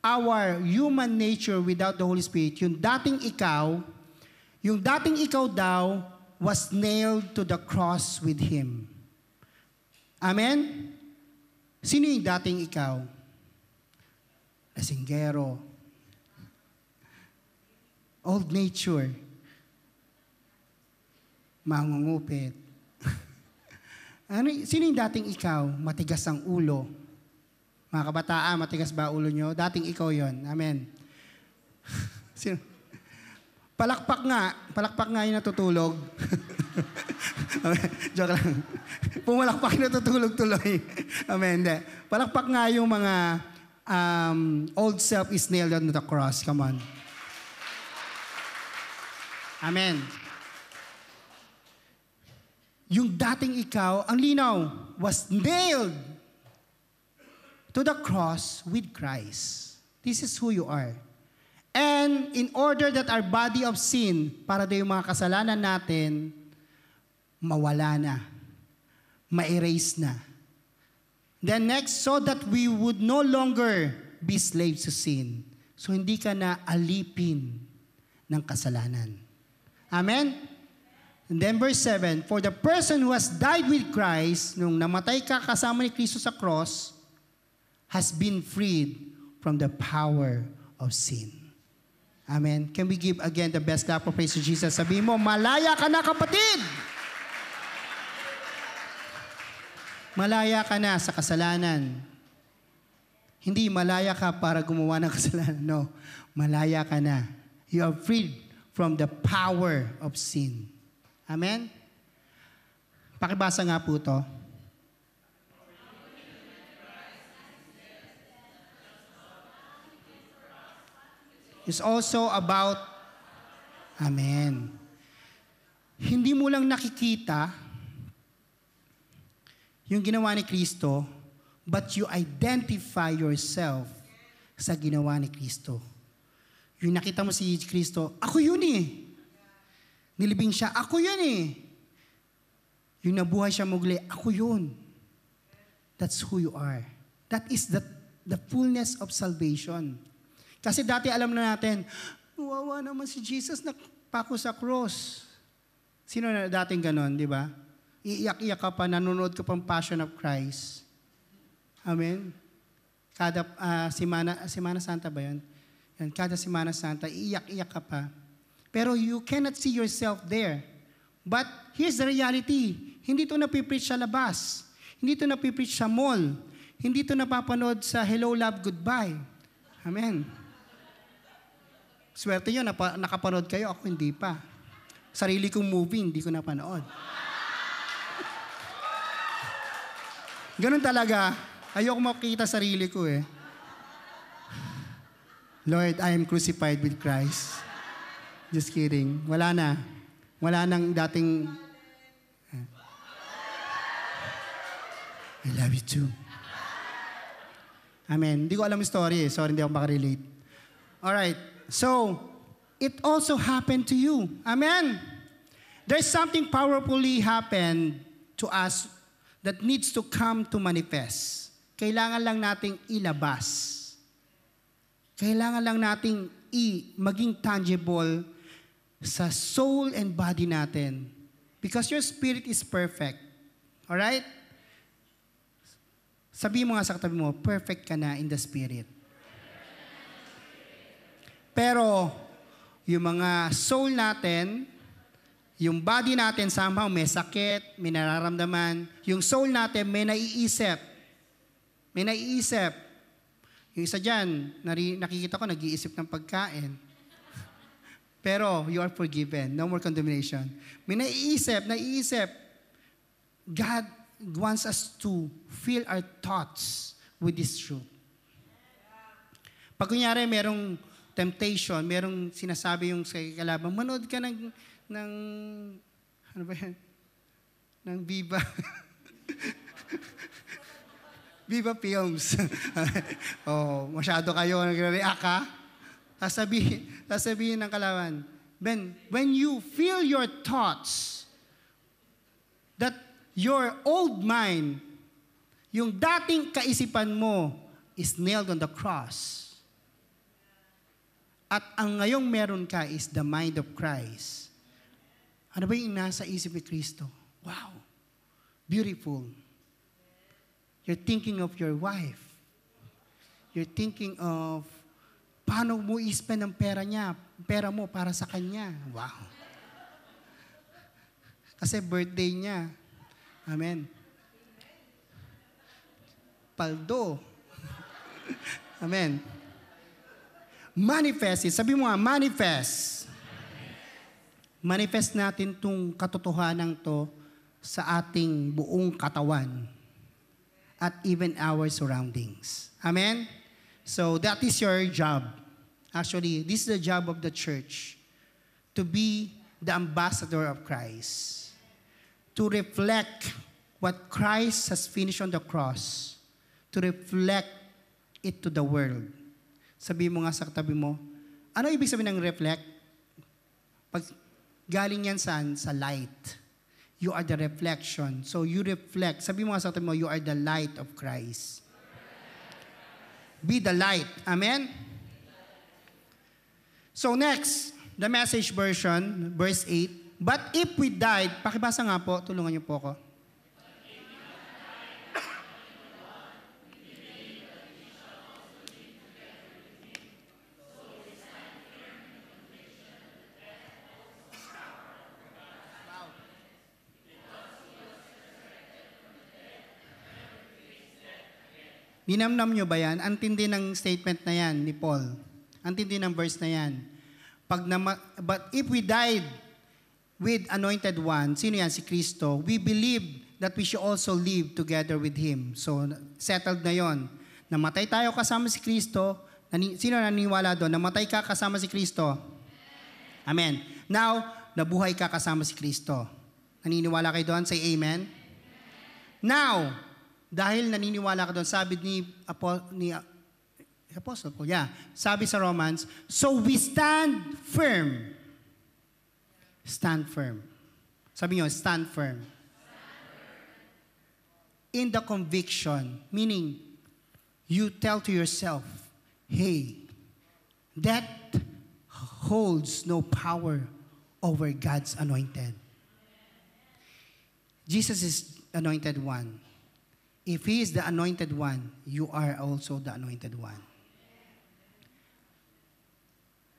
our human nature without the Holy Spirit, yung dating ikaw daw was nailed to the cross with Him. Amen? Sino yung dating ikaw? lasinggero, old nature, mangungupit. Sino yung dating ikaw? Matigas ang ulo. Mga kabataan, matigas ba ulo nyo? Dating ikaw yon. Amen. Sino? Palakpak nga yung natutulog. Joke lang. Pumalakpak yung natutulog tuloy. Amen. Hindi. Palakpak nga yung mga old self is nailed on the cross. Come on. Amen. Yung dating ikaw, ang linaw, was nailed to the cross with Christ. This is who you are. And in order that our body of sin, para daw yung mga kasalanan natin, mawala na, ma-erase na. Then next, so that we would no longer be slaves to sin. So hindi ka na alipin ng kasalanan. Amen? And then verse 7, for the person who has died with Christ, nung namatay ka kasama ni Kristo sa cross, has been freed from the power of sin. Amen. Can we give again the best clap of praise to Jesus? Sabihin mo, malaya ka na kapatid! Malaya ka na sa kasalanan. Hindi malaya ka para gumawa ng kasalanan. No. Malaya ka na. You are freed from the power of sin. Amen? Pakibasa nga po ito. It's also about, amen. Hindi mo lang nakikita yung ginawa ni Kristo, but you identify yourself sa ginawa ni Kristo. Yung nakita mo si Kristo, ako yun eh. Nilibing siya, ako yun eh. Yung nabuhay siya muli, ako yun. That's who you are. That is the fullness of salvation. Kasi dati alam na natin, wawa naman si Jesus na pako sa cross. Sino na dating ganon, di ba? Iiyak-iyak ka pa, nanonood ka pang Passion of Christ. Amen? Kada Semana Santa ba yun? Yan, kada Semana Santa, iiyak-iyak ka pa. Pero you cannot see yourself there. But here's the reality. Hindi ito napipreach sa labas. Hindi ito napipreach sa mall. Hindi ito napapanood sa Hello, Love, Goodbye. Amen. Swerte nyo, nakapanood kayo, ako hindi pa. Sarili kong movie, hindi ko napanood. Ganun talaga. Ayoko makikita sarili ko eh. Lord, I am crucified with Christ. Just kidding. Wala na. Wala nang dating... I love you too. Amen. Hindi ko alam yung story eh. Sorry, hindi ako makarelate. Alright. So, it also happened to you. Amen? There's something powerfully happened to us that needs to come to manifest. Kailangan lang nating ilabas. Kailangan lang nating maging tangible sa soul and body natin. Because your spirit is perfect. Alright? Sabihin mo nga sa katabi mo, perfect ka na in the spirit. Pero, yung mga soul natin, yung body natin somehow may sakit, may nararamdaman. Yung soul natin may naiisip. May naiisip. Yung isa dyan, nakikita ko, nag-iisip ng pagkain. Pero, you are forgiven. No more condemnation. May naiisip. God wants us to fill our thoughts with this truth. Pag kunyari, merong temptation, merong sinasabi yung sa kalaban, manood ka ng ano ba yan? Ng Viva. Viva Films. Oh, masyado kayo nagre-react ha? Sasabihin ng kalaban, Ben, when you feel your thoughts, that your old mind, yung dating kaisipan mo, is nailed on the cross. At ang ngayong meron ka is the mind of Christ. Ano ba yung nasa isip ni Kristo? Wow. Beautiful. You're thinking of your wife. You're thinking of paano mo i-spend ang pera mo para sa kanya. Wow. Kasi birthday niya. Amen. Paldo. Amen. Manifest it. Sabi mo nga, manifest. Manifest natin itong katotohanan to sa ating buong katawan at even our surroundings. Amen? So that is your job. Actually, this is the job of the church, to be the ambassador of Christ, to reflect what Christ has finished on the cross, to reflect it to the world. Sabi mo nga sa katabi mo, ano ibig sabihin ng reflect? Pag galing yan saan? Sa light. You are the reflection. So you reflect. Sabi mo nga sa katabi mo, you are the light of Christ. Be the light. Amen? So next, the Message version, verse 8. But if we died, pakibasa nga po, tulungan niyo po ako. Ninamnam nyo ba yan? Ang tindi ng statement na yan ni Paul. Ang tindi ng verse na yan. But if we died with anointed one, sino yan? Si Kristo. We believe that we should also live together with Him. So, settled na yon. Namatay tayo kasama si Kristo. Sino naniniwala doon? Namatay ka kasama si Kristo. Amen. Now, nabuhay ka kasama si Kristo. Naniniwala kayo doon? Say amen. Now, dahil naniniwala ka doon, sabi ni Apostle Paul, sabi sa Romans, so we stand firm. Stand firm. Sabi niyo, stand firm. In the conviction, meaning, you tell to yourself, hey, that holds no power over God's anointed. Jesus is anointed one. If He is the anointed one, you are also the anointed one.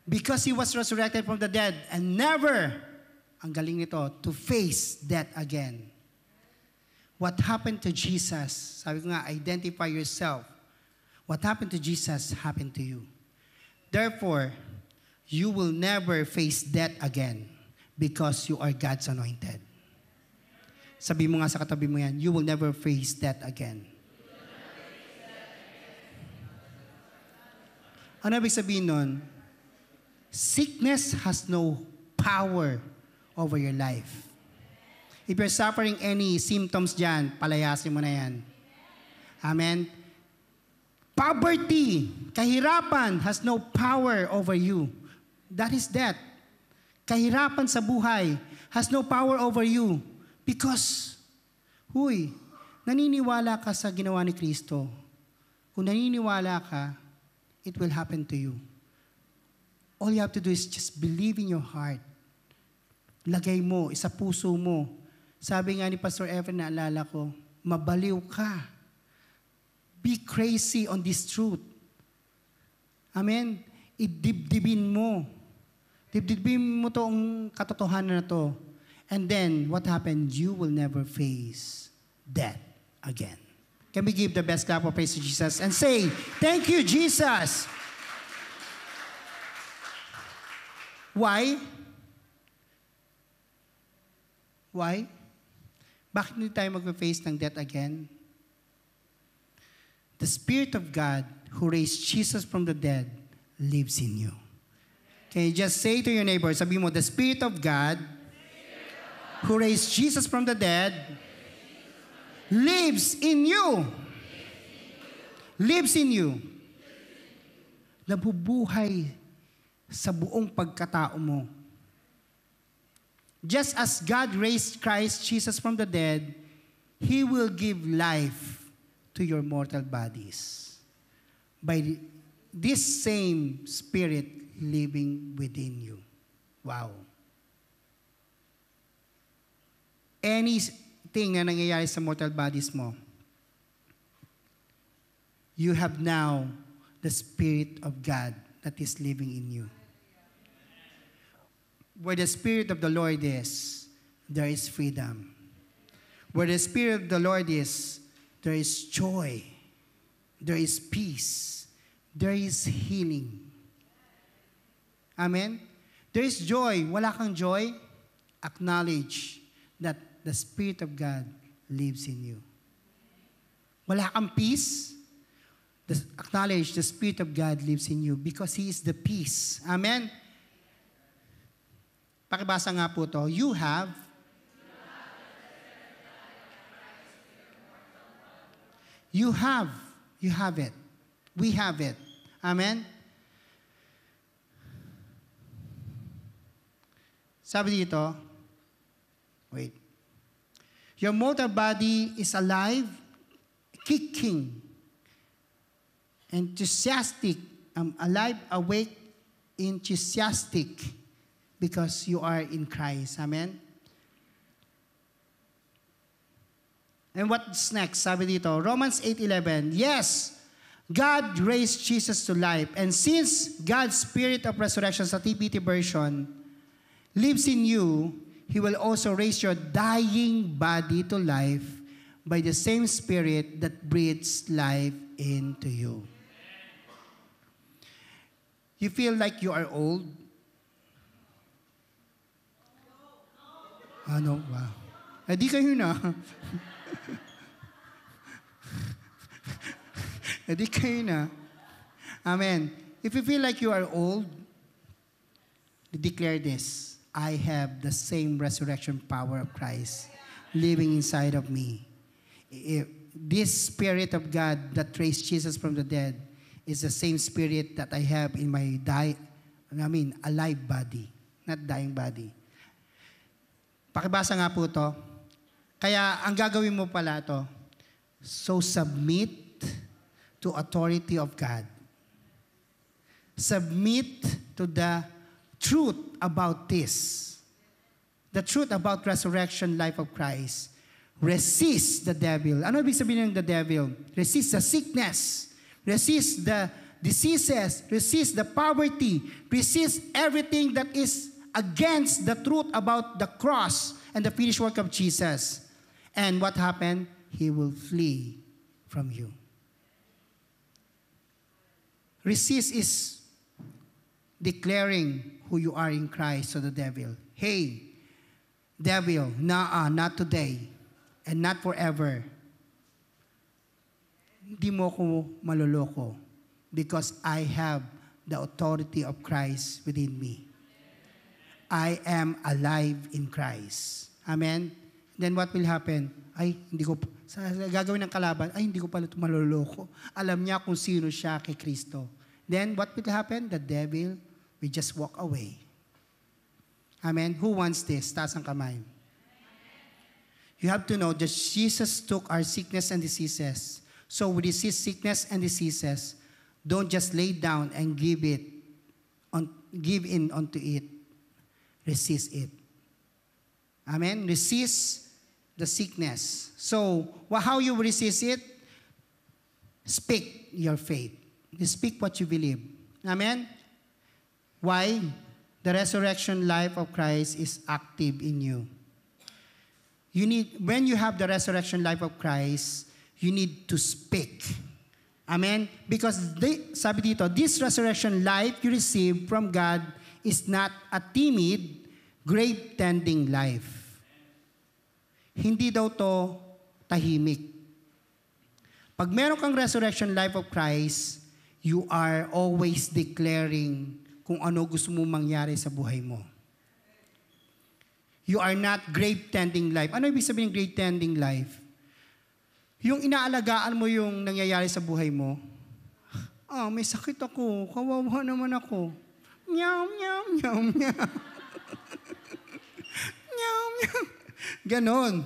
Because He was resurrected from the dead and never, ang galing nito, to face death again. What happened to Jesus? Sabi ko nga, identify yourself. What happened to Jesus happened to you. Therefore, you will never face death again because you are God's anointed. Sabi mo nga sa katabi mo yan, you will never face death again. Ano ibig sabihin nun? Sickness has no power over your life. If you're suffering any symptoms dyan, palayasin mo na yan. Amen? Poverty, kahirapan has no power over you. That is death. Kahirapan sa buhay has no power over you. Because, naniniwala ka sa ginawa ni Kristo. Kung naniniwala ka, it will happen to you. All you have to do is just believe in your heart. Lagay mo, isa puso mo. Sabi nga ni Pastor Evan, naalala ko, mabaliw ka. Be crazy on this truth. Amen? Idibdibin mo. Dibdibin mo itong katotohanan na to. And then, what happened? You will never face death again. Can we give the best clap of praise to Jesus and say, thank you, Jesus. Why? Why? Bakit hindi tayo mag-face ng death again? The Spirit of God who raised Jesus from the dead lives in you. Can you just say to your neighbor, sabi mo, the Spirit of God who raised Jesus from the dead lives in you. Lives in you. Nabubuhay sa buong pagkatao mo. Just as God raised Christ Jesus from the dead, He will give life to your mortal bodies by this same Spirit living within you. Wow. Anything na nangyayari sa mortal bodies mo, you have now the Spirit of God that is living in you. Where the Spirit of the Lord is, there is freedom. Where the Spirit of the Lord is, there is joy. There is peace. There is healing. Amen? There is joy. Wala kang joy? Acknowledge that the Spirit of God lives in you. Wala kang peace? Acknowledge the Spirit of God lives in you because He is the peace. Amen? Pakibasa nga po to. You have it. We have it. Amen? Sabi dito, wait. Your mortal body is alive, kicking, enthusiastic, alive, awake, enthusiastic, because you are in Christ. Amen? And what's next? Sabi dito, Romans 8:11. Yes, God raised Jesus to life. And since God's Spirit of resurrection sa TPT version lives in you, He will also raise your dying body to life by the same Spirit that breathes life into you. You feel like you are old? Ano? Wow. Di kayo na. Di kayo na. Amen. If you feel like you are old, declare this. I have the same resurrection power of Christ living inside of me. This Spirit of God that raised Jesus from the dead is the same Spirit that I have in my alive body, not dying body. Pakibasa nga po to. Kaya ang gagawin mo pala to, so submit to authority of God. Submit to the truth about this. The truth about resurrection life of Christ. Resist the devil. Ano ibig sabihin ng the devil? Resist the sickness. Resist the diseases. Resist the poverty. Resist everything that is against the truth about the cross and the finished work of Jesus. And what happened? He will flee from you. Resist is declaring who you are in Christ to the devil. Hey, devil, not today and not forever. Hindi mo ko maloloko because I have the authority of Christ within me. I am alive in Christ. Amen? Then what will happen? Gagawin ng kalaban, hindi ko pala ito maloloko. Alam niya kung sino siya kay Kristo. Then what will happen? The devil will just walk away. Amen? Who wants this? Taas ang kamay. You have to know that Jesus took our sickness and diseases. So we resist sickness and diseases. Don't just lay down and give in onto it. Resist it. Amen? Resist the sickness. So, how you resist it? Speak your faith. Speak what you believe. Amen? Why? The resurrection life of Christ is active in you. When you have the resurrection life of Christ, you need to speak. Amen? Because sabi dito, this resurrection life you receive from God is not a timid, grave-tending life. Hindi daw to tahimik. Pag meron kang resurrection life of Christ, you are always declaring kung ano gusto mo mangyari sa buhay mo. You are not grave-tending life. Ano ibig sabihin ng grave-tending life? Yung inaalagaan mo yung nangyayari sa buhay mo, may sakit ako, kawawa naman ako. Meow, meow, meow, meow. Meow, meow. Ganon.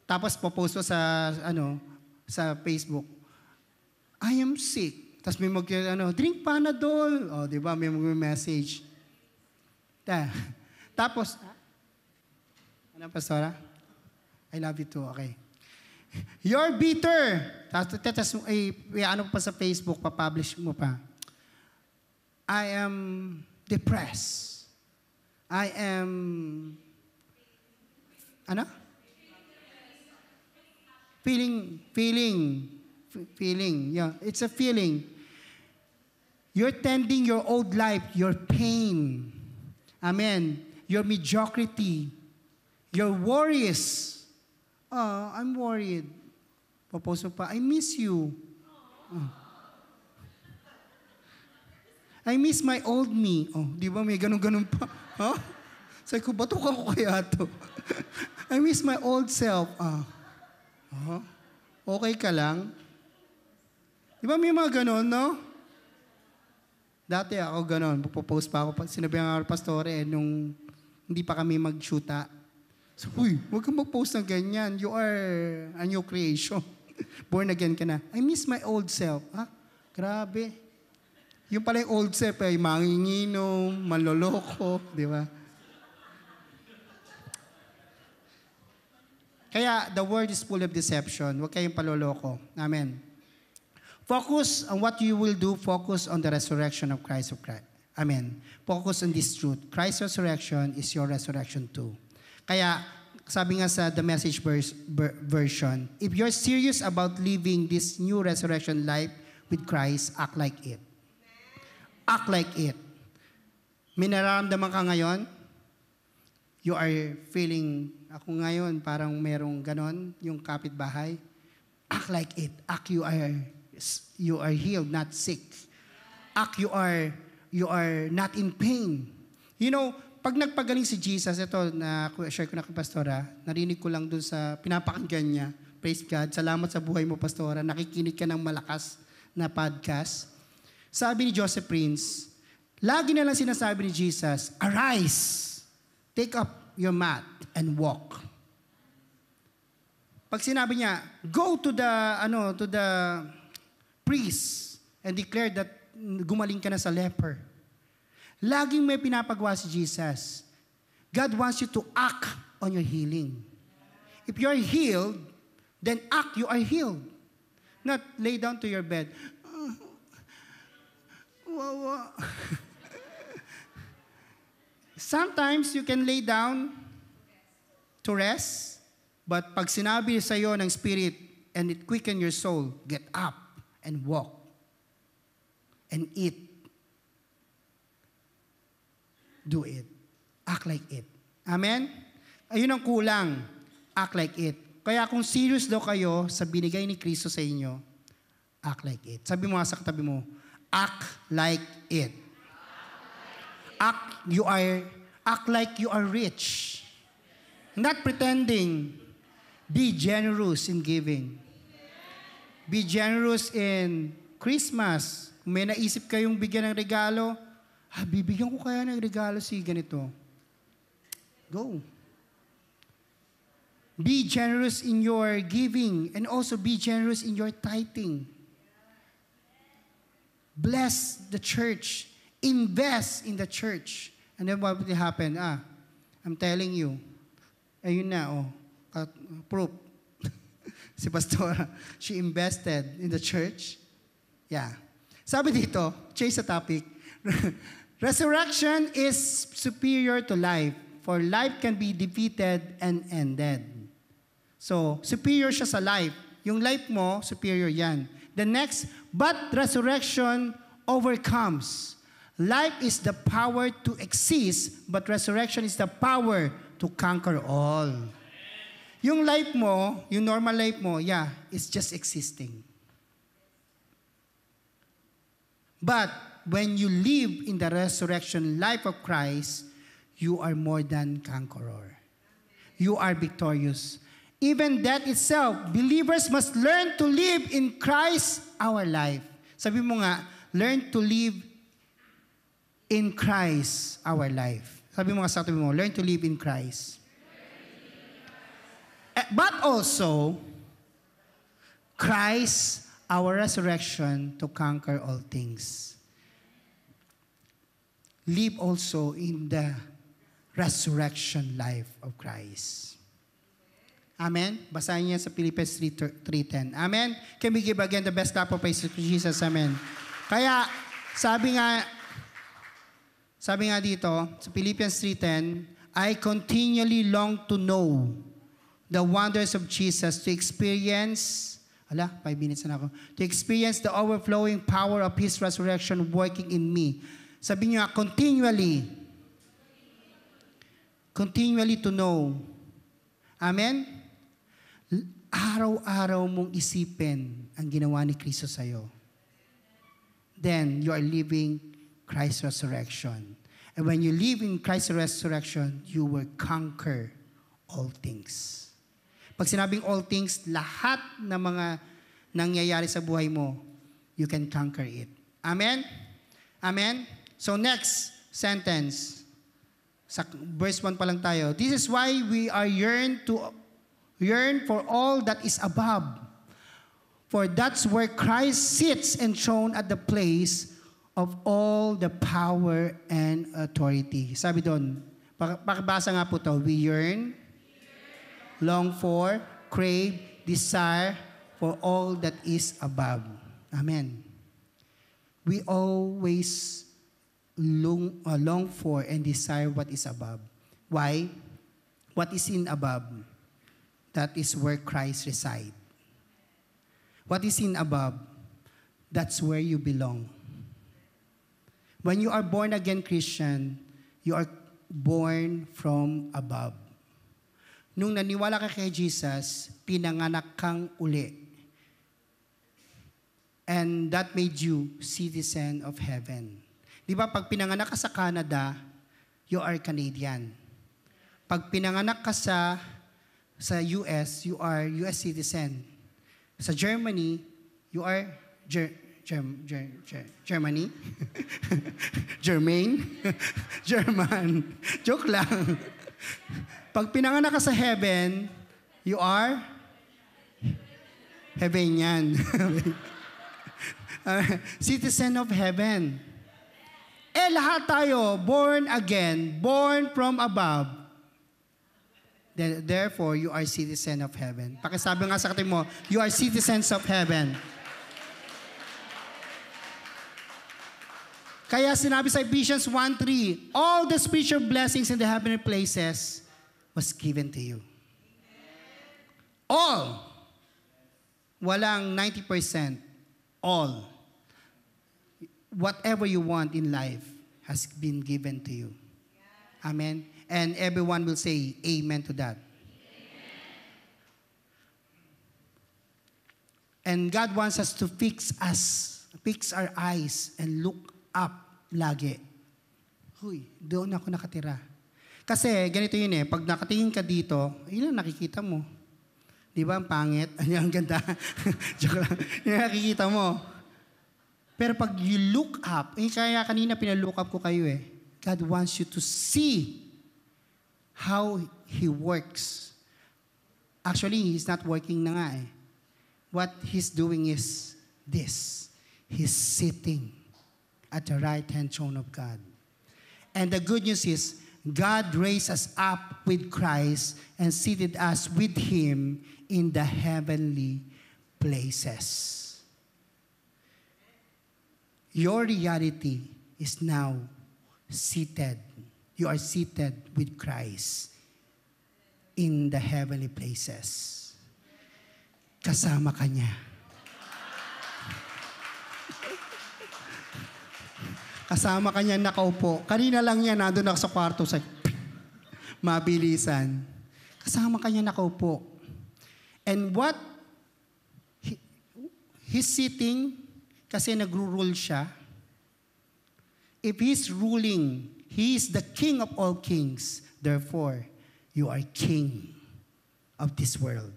Tapos popost ko sa Facebook, I am sick. Tapos may drink Panadol. Di ba? May mag-message. Tapos, pastora? I love you too. Okay. You're bitter. Tapos, ano pa sa Facebook, papublish mo pa. I am depressed. I am, ano? Feeling. Yeah, it's a feeling. You're tending your old life, your pain. Amen. Your mediocrity. Your worries. Oh, I'm worried. Propose mo pa, I miss you. Oh. I miss my old me. Oh, di ba may ganun-ganun pa? Huh? Sabi ko, batukan ko kaya to? I miss my old self. Okay ka lang? Di ba may mga ganun, no? Dati ako ganun. Pupopost pa ako. Sinabi nga pastore, nung hindi pa kami mag-shoota. So, huwag kang mag-post ng ganyan. You are a new creation. Born again ka na. I miss my old self. Grabe. Yung pala yung old self ay manginginom, manloloko, di ba? Kaya, the world is full of deception. Huwag kayong paloloko. Amen. Focus on what you will do. Focus on the resurrection of Christ. Amen. Focus on this truth. Christ's resurrection is your resurrection too. Kaya, sabi nga sa The Message version, if you're serious about living this new resurrection life with Christ, act like it. Act like it. May nararamdaman ka ngayon? You are feeling, ako ngayon, parang merong ganon, yung kapitbahay. Act like it. Act you are healed, not sick. Act you are not in pain. You know, pag nagpagaling si Jesus, ito na share ko na kay Pastora, narinig ko lang dun sa pinapakinggan niya. Praise God. Salamat sa buhay mo, Pastora. Nakikinig ka ng malakas na podcast. Sabi ni Joseph Prince, lagi na lang sinasabi ni Jesus, arise, take up your mat and walk. Pag sinabi niya, go to the priest and declare that gumaling ka na sa leper. Laging may pinapagawa si Jesus. God wants you to act on your healing. If you're healed, then act you are healed. Not lay down to your bed. Sometimes you can lay down to rest, but pag sinabi sa iyo ng Spirit and it quicken your soul, get up and walk and eat. Do it. Act like it. Amen? Ayun ang kulang. Act like it. Kaya kung serious daw kayo sa binigay ni Kristo sa inyo, act like it. Sabi mo nga sa katabi mo, act like it. Act like you are rich. Not pretending. Be generous in giving. Be generous in Christmas. Kung may naisip kayong bigyan ng regalo, bibigyan ko kaya ng regalo si ganito. Go. Be generous in your giving and also be generous in your tithing. Bless the church. Invest in the church. And then what will happen? I'm telling you. Ayun na, proof. Si Pastora, she invested in the church. Yeah. Sabi dito, change the topic. Resurrection is superior to life, for life can be defeated and ended. So, superior siya sa life. Yung life mo, superior yan. The next, but resurrection overcomes. Life is the power to exist, but resurrection is the power to conquer all. Yung life mo, yung normal life mo, it's just existing. But when you live in the resurrection life of Christ, you are more than conqueror. You are victorious. Even that itself, believers must learn to live in Christ our life. Sabi mo nga, learn to live in Christ our life. Sabi mo nga sa tabi mo, learn to live in Christ. But also, Christ our resurrection to conquer all things. Live also in the resurrection life of Christ. Amen? Basahin niya sa Philippians 3:10. Amen? Can we give again the best clap of praise to Jesus? Amen. Kaya, sabi nga dito, sa Philippians 3:10, I continually long to know the wonders of Jesus, to experience, 5 minutes na ako, to experience the overflowing power of His resurrection working in me. Sabi niya, continually to know. Amen? Araw-araw mong isipin ang ginawa ni Kristo sa'yo. Then, you are living Christ's resurrection. And when you live in Christ's resurrection, you will conquer all things. Pag sinabing all things, lahat ng mga nangyayari sa buhay mo, you can conquer it. Amen? Amen? So next sentence, sa verse 1 pa lang tayo. This is why we are yearn for all that is above. For that's where Christ sits enthroned at the place of all the power and authority. Sabi doon, pakibasa nga po to, we yearn, long for, crave, desire for all that is above. Amen. We always long for and desire what is above. Why? What is in above? That is where Christ resides. What is in above? That's where you belong. When you are born again Christian, you are born from above. Nung naniwala ka kay Jesus, pinanganak kang uli. And that made you citizen of heaven. Di ba, pag pinanganak ka sa Canada, you are Canadian. Pag pinanganak ka sa US, you are US citizen. Sa Germany, you are Germany? Germain? German. Joke lang. Pag pinanganak ka sa heaven, you are Heavenian. Citizen of heaven. Lahat tayo, born again, born from above. Therefore, you are citizen of heaven. Pakisabi nga sa katin mo, you are citizens of heaven. Kaya sinabi sa Ephesians 1:3, all the spiritual blessings in the heavenly places was given to you. All. Walang 90%. All. Whatever you want in life has been given to you. Amen. And everyone will say amen to that. Amen. And God wants us to fix our eyes and look up lagi. Huy, doon ako nakatira. Kasi ganito yun pag nakatingin ka dito, yun ang nakikita mo. Di ba, ang pangit? Ang ganda. Joke lang. Yun ang nakikita mo. Pero pag you look up, kaya kanina pinalook up ko kayo God wants you to see how He works. Actually, He's not working na nga What He's doing is this. He's sitting at the right-hand throne of God. And the good news is, God raised us up with Christ and seated us with Him in the heavenly places. Your reality is now seated. You are seated with Christ in the heavenly places. Kasama ka niya. Kasama ka niya nakaupo. Kanina lang niya, nandun ako sa kwarto, mabilisan. Kasama ka niya nakaupo. And what? He's sitting kasi nagro-rule siya. If He's ruling, He is the King of all kings. Therefore, you are king of this world.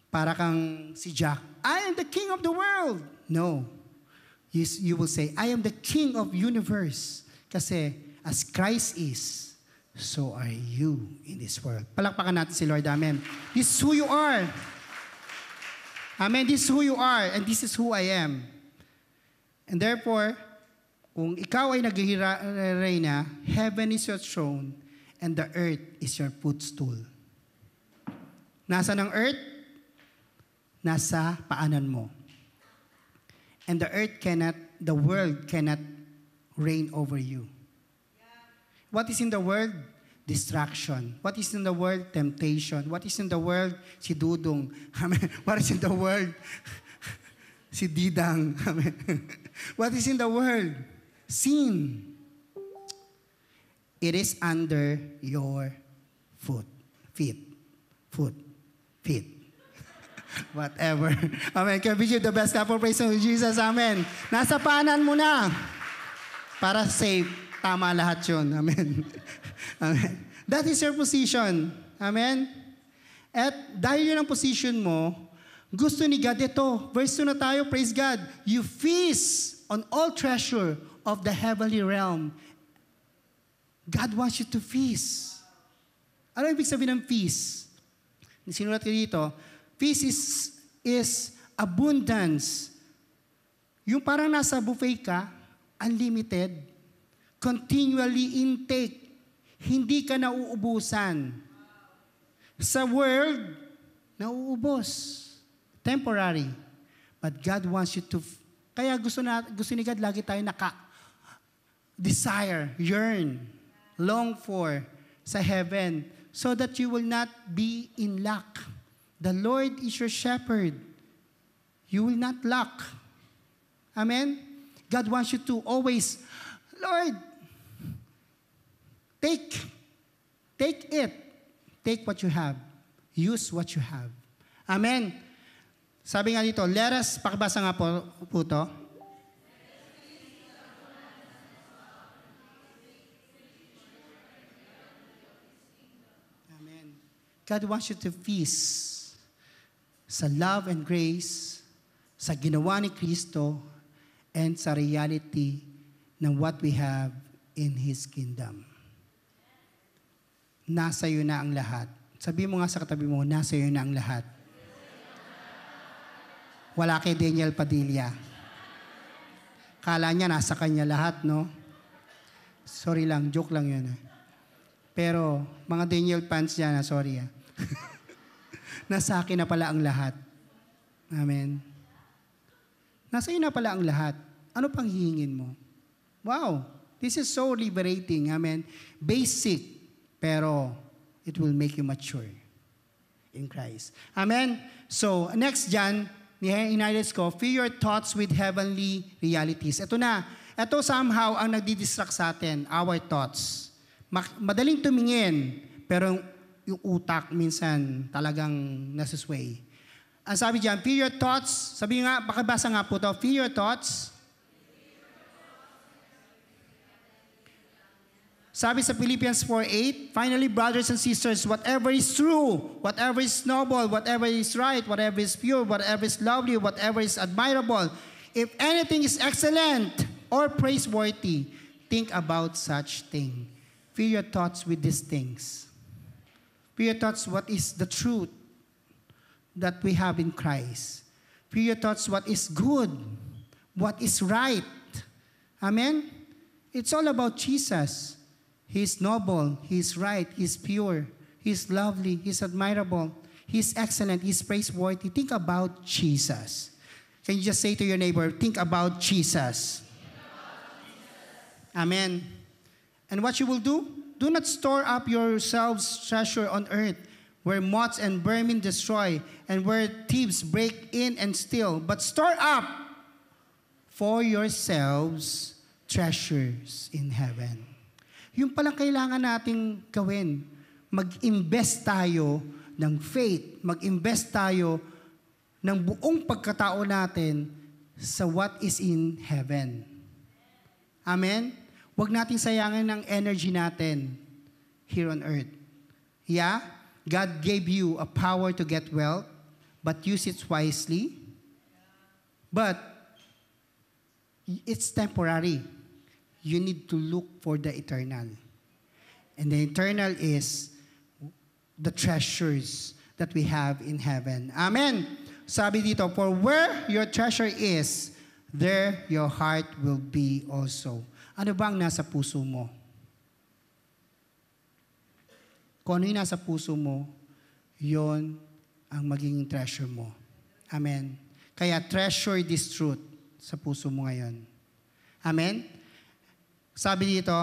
Para kang si Jack, I am the king of the world. No. You will say, I am the king of universe. Kasi as Christ is, so are you in this world. Palakpakan natin si Lord. Amen. This is who you are. Amen. This is who you are, and this is who I am. And therefore, kung ikaw ay naghihirayna, heaven is your throne, and the earth is your footstool. Nasa ng earth? Nasa paanan mo. And the world cannot reign over you. What is in the world? Distraction. What is in the world? Temptation. What is in the world? Si Dudong. Amen. What is in the world? Si Didang. Amen. What is in the world? Sin. It is under your feet. Whatever. Amen. Can we give the best clap for praise to Jesus? Amen. Nasa paanan mo na. Para safe. Tama lahat yun. Amen. Amen. That is your position. Amen. At dahil yun ang position mo, gusto ni God ito. Verse 2 na tayo. Praise God. You feast on all treasure of the heavenly realm. God wants you to feast. Ano ibig sabihin ng feast? Sinulat ko dito, feast is abundance. Yung parang nasa buffet ka, unlimited, continually intake, hindi ka nauubusan. Sa world, nauubos. Temporary. But God wants you to, kaya gusto ni God lagi tayo desire, yearn, long for sa heaven, so that you will not be in lack. The Lord is your shepherd. You will not lack. Amen? God wants you to always, Lord, take it. Take what you have. Use what you have. Amen? Sabi nga dito, let us, pakibasa nga po to. Amen. God wants you to feast sa love and grace, sa ginawa ni Kristo, and sa reality ng what we have in His kingdom. Nasa iyo na ang lahat. Sabi mo nga sa katabi mo, nasa iyo na ang lahat. Wala kay Daniel Padilla. Kala niya nasa kanya lahat, no? Sorry lang, joke lang yun. Pero, mga Daniel fans dyan, sorry. Nasa akin na pala ang lahat. Amen. Nasa iyo na pala ang lahat. Ano pang hihingin mo? Wow, this is so liberating. Amen. Basic, pero it will make you mature in Christ. Amen. So, next dyan, United ko, fill your thoughts with heavenly realities. Ito na. Ito somehow ang nagdi-distract sa atin, our thoughts. Madaling tumingin, pero yung utak minsan talagang nasusway. Ang sabi diyan, fill your thoughts. Sabi nga, pakibasa nga po to, fill your thoughts. Sabi sa Philippians 4:8, finally, brothers and sisters, whatever is true, whatever is noble, whatever is right, whatever is pure, whatever is lovely, whatever is admirable, if anything is excellent or praiseworthy, think about such thing. Fill your thoughts with these things. Fill your thoughts what is the truth that we have in Christ. Fill your thoughts what is good, what is right. Amen? It's all about Jesus. He's noble, He's right, He's pure, He's lovely, He's admirable, He's excellent, He's praiseworthy. Think about Jesus. Can you just say to your neighbor, think about Jesus. Amen. And what you will do? Do not store up yourselves treasure on earth, where moths and vermin destroy, and where thieves break in and steal. But store up for yourselves treasures in heaven. Yung palang kailangan nating gawin, mag-invest tayo ng faith, mag-invest tayo ng buong pagkatao natin sa what is in heaven. Amen? Huwag nating sayangin ng energy natin here on earth. Yeah, God gave you a power to get wealth, but use it wisely. But it's temporary. You need to look for the eternal. And the eternal is the treasures that we have in heaven. Amen. Sabi dito, for where your treasure is, there your heart will be also. Ano ba ang nasa puso mo? Kung ano yung nasa puso mo, yon ang magiging treasure mo. Amen. Kaya treasure this truth sa puso mo ngayon. Amen? Sabi dito,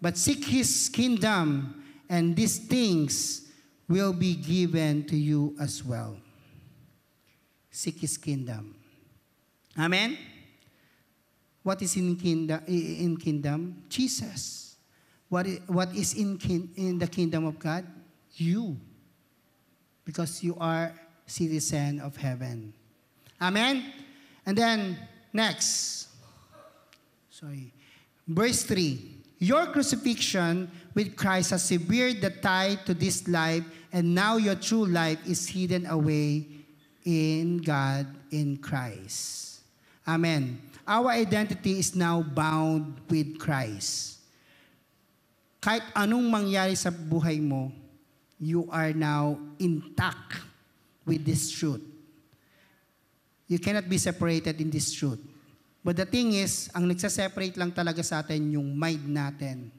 but seek His kingdom, and these things will be given to you as well. Seek His kingdom. Amen? What is in kingdom? Jesus. What is in the kingdom of God? You. Because you are citizen of heaven. Amen? And then, next. Verse 3. Your crucifixion with Christ has severed the tie to this life, and now your true life is hidden away in God, in Christ. Amen. Our identity is now bound with Christ. Kahit anong mangyari sa buhay mo, you are now intact with this truth. You cannot be separated in this truth. But the thing is, ang nagsaseparate lang talaga sa atin yung mind natin.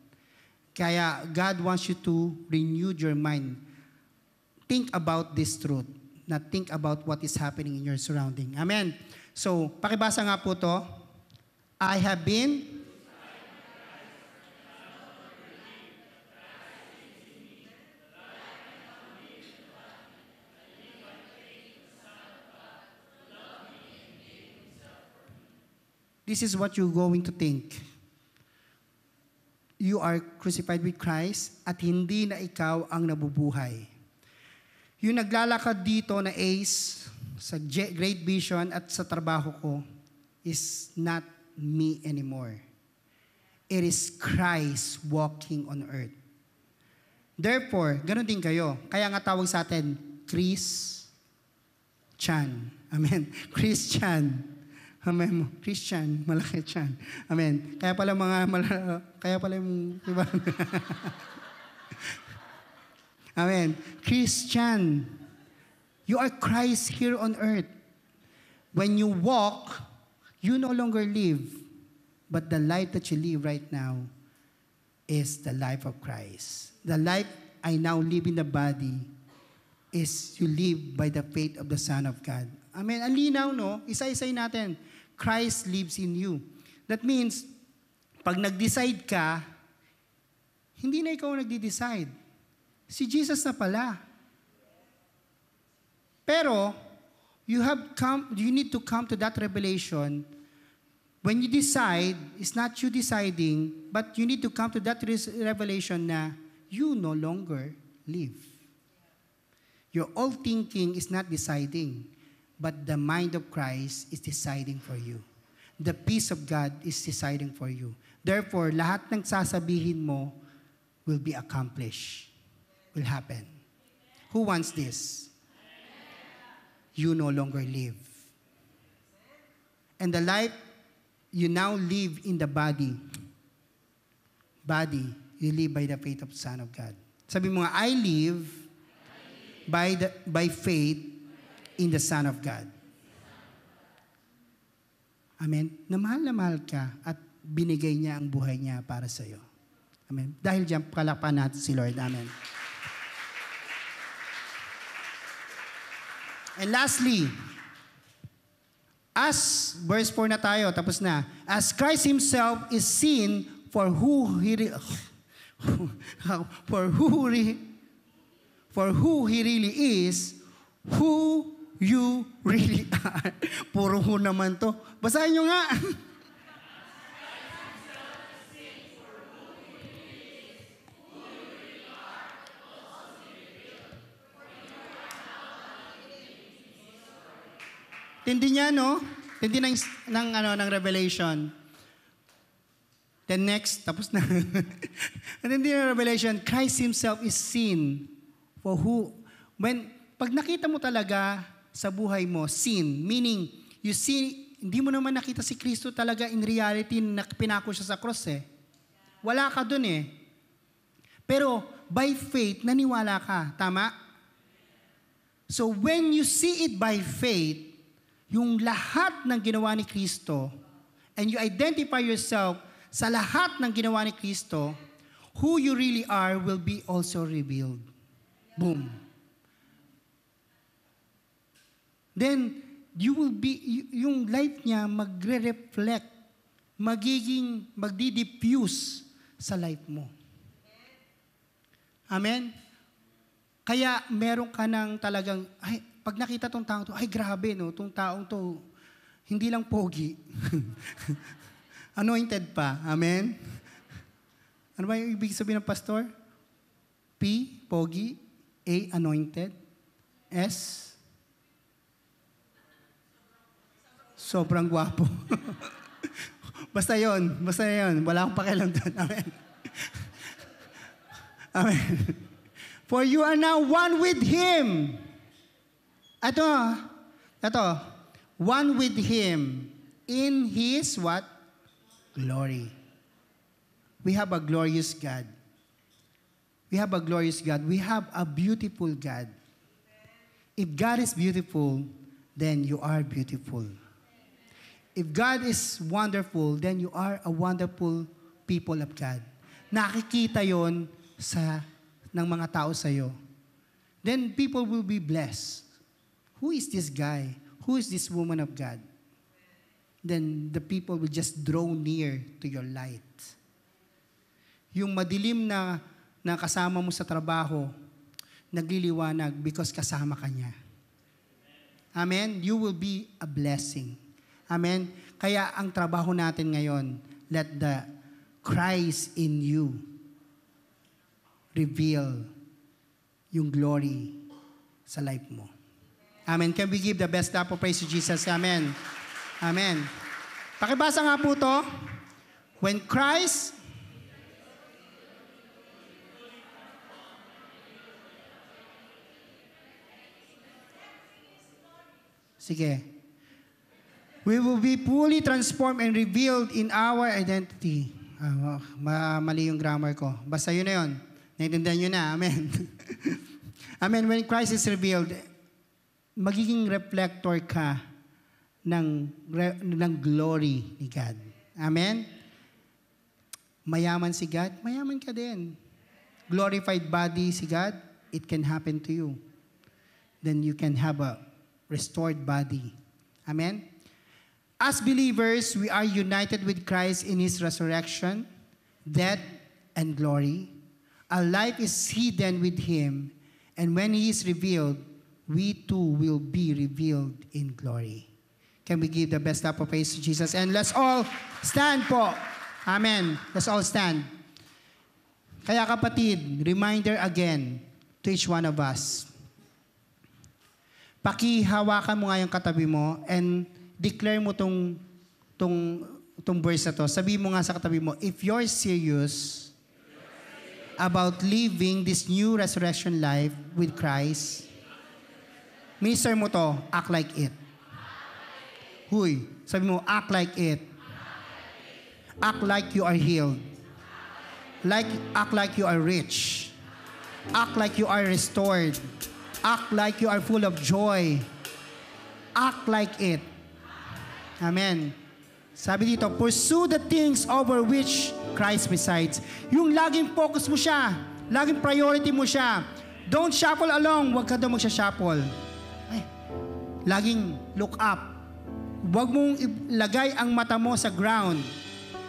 Kaya God wants you to renew your mind. Think about this truth, not think about what is happening in your surrounding. Amen. So, pakibasa nga po to. I have been This is what you're going to think. You are crucified with Christ at hindi na ikaw ang nabubuhay. Yung naglalakad dito na Ace, sa Great Vision at sa trabaho ko, is not me anymore. It is Christ walking on earth. Therefore, ganun din kayo. Kaya nga tawag sa atin, Chris Chan. Amen. Christian. Amen. Christian, malaki Chan. Amen. Kaya pala kaya pala yung iba. Amen. Christian. You are Christ here on earth. When you walk, you no longer live, but the life that you live right now is the life of Christ. The life I now live in the body is you live by the faith of the Son of God. Amen. Ang linaw, no? Isa-isay natin. Christ lives in you. That means, pag nag-decide ka, hindi na ikaw nagdi-decide. Si Jesus na pala. Pero, you need to come to that revelation. When you decide, it's not you deciding, but you need to come to that revelation na you no longer live. Your old thinking is not deciding, but the mind of Christ is deciding for you. The peace of God is deciding for you. Therefore, lahat ng sasabihin mo will be accomplished, will happen. Who wants this? You no longer live. And the life you now live in the body, you live by the faith of the Son of God. Sabi mo nga, I live by faith in the Son of God. Amen. Na mahal ka at binigay niya ang buhay niya para sa iyo. Amen. Dahil diyan, palakpakan natin si Lord. Amen. And lastly, as verse 4 na tayo, tapos na. As Christ Himself is seen for who He really is, who you really are. Puro ho naman to. Basahin nyo nga. Tindi niya, no? Tindi ng Revelation. Then next, tapos na. Tindi ng Revelation, Christ Himself is seen for who. Pag nakita mo talaga sa buhay mo, seen, meaning, you see, hindi mo naman nakita si Kristo talaga in reality na pinako siya sa cross eh. Wala ka dun eh. Pero, by faith, naniwala ka. Tama? So, when you see it by faith, yung lahat ng ginawa ni Kristo, and you identify yourself sa lahat ng ginawa ni Kristo, who you really are will be also revealed. Boom. then you will be, yung life niya magre-reflect, magdi-diffuse sa life mo. Amen? Kaya meron ka ng talagang, ay, pag nakita tong taong to, ay grabe, no, tong taong to, hindi lang pogi. Anointed pa. Amen? Ano ba yung ibig sabihin ng pastor? P, pogi. A, anointed. S, sobrang gwapo. Basta yun. Wala akong pakialam doon. Amen. Amen. For you are now one with Him. Ito. One with Him in His what? Glory. We have a glorious God. We have a glorious God. We have a beautiful God. If God is beautiful, then you are beautiful. If God is wonderful, then you are a wonderful people of God. Nakikita yon ng mga tao sa iyo. Then people will be blessed. Who is this guy? Who is this woman of God? Then the people will just draw near to your light. Yung madilim na kasama mo sa trabaho, nagliliwanag because kasama ka niya. Amen? You will be a blessing. Amen? Kaya ang trabaho natin ngayon, let the Christ in you reveal yung glory sa life mo. Amen? Can we give the best clap of praise to Jesus? Amen? Amen. Pakibasa nga po to. When Christ Sige. We will be fully transformed and revealed in our identity. Mali yung grammar ko. Basta yun na yun. Naintindihan nyo na. Amen. Amen. When Christ is revealed, magiging reflector ka ng glory ni God. Amen? Mayaman si God, mayaman ka din. Glorified body si God, it can happen to you. Then you can have a restored body. Amen? As believers, we are united with Christ in His resurrection, death, and glory. Our life is hidden with Him, and when He is revealed, we too will be revealed in glory. Can we give the best clap of praise to Jesus? And let's all stand po. Amen. Let's all stand. Kaya kapatid, reminder again to each one of us. Pakihawakan mo nga yung katabi mo and declare mo tong verse na to. Sabi mo nga sa katabi mo, if you're serious about living this new resurrection life with Christ, minister mo to, act like it. Huy, sabi mo, act like it. Act like you are healed. Act like you are rich. Act like you are restored. Act like you are full of joy. Act like it. Amen. Sabi dito, pursue the things over which Christ resides. Yung laging focus mo siya. Laging priority mo siya. Don't shuffle along. Huwag ka daw magsha-shuffle. Laging look up. Huwag mong ilagay ang mata mo sa ground.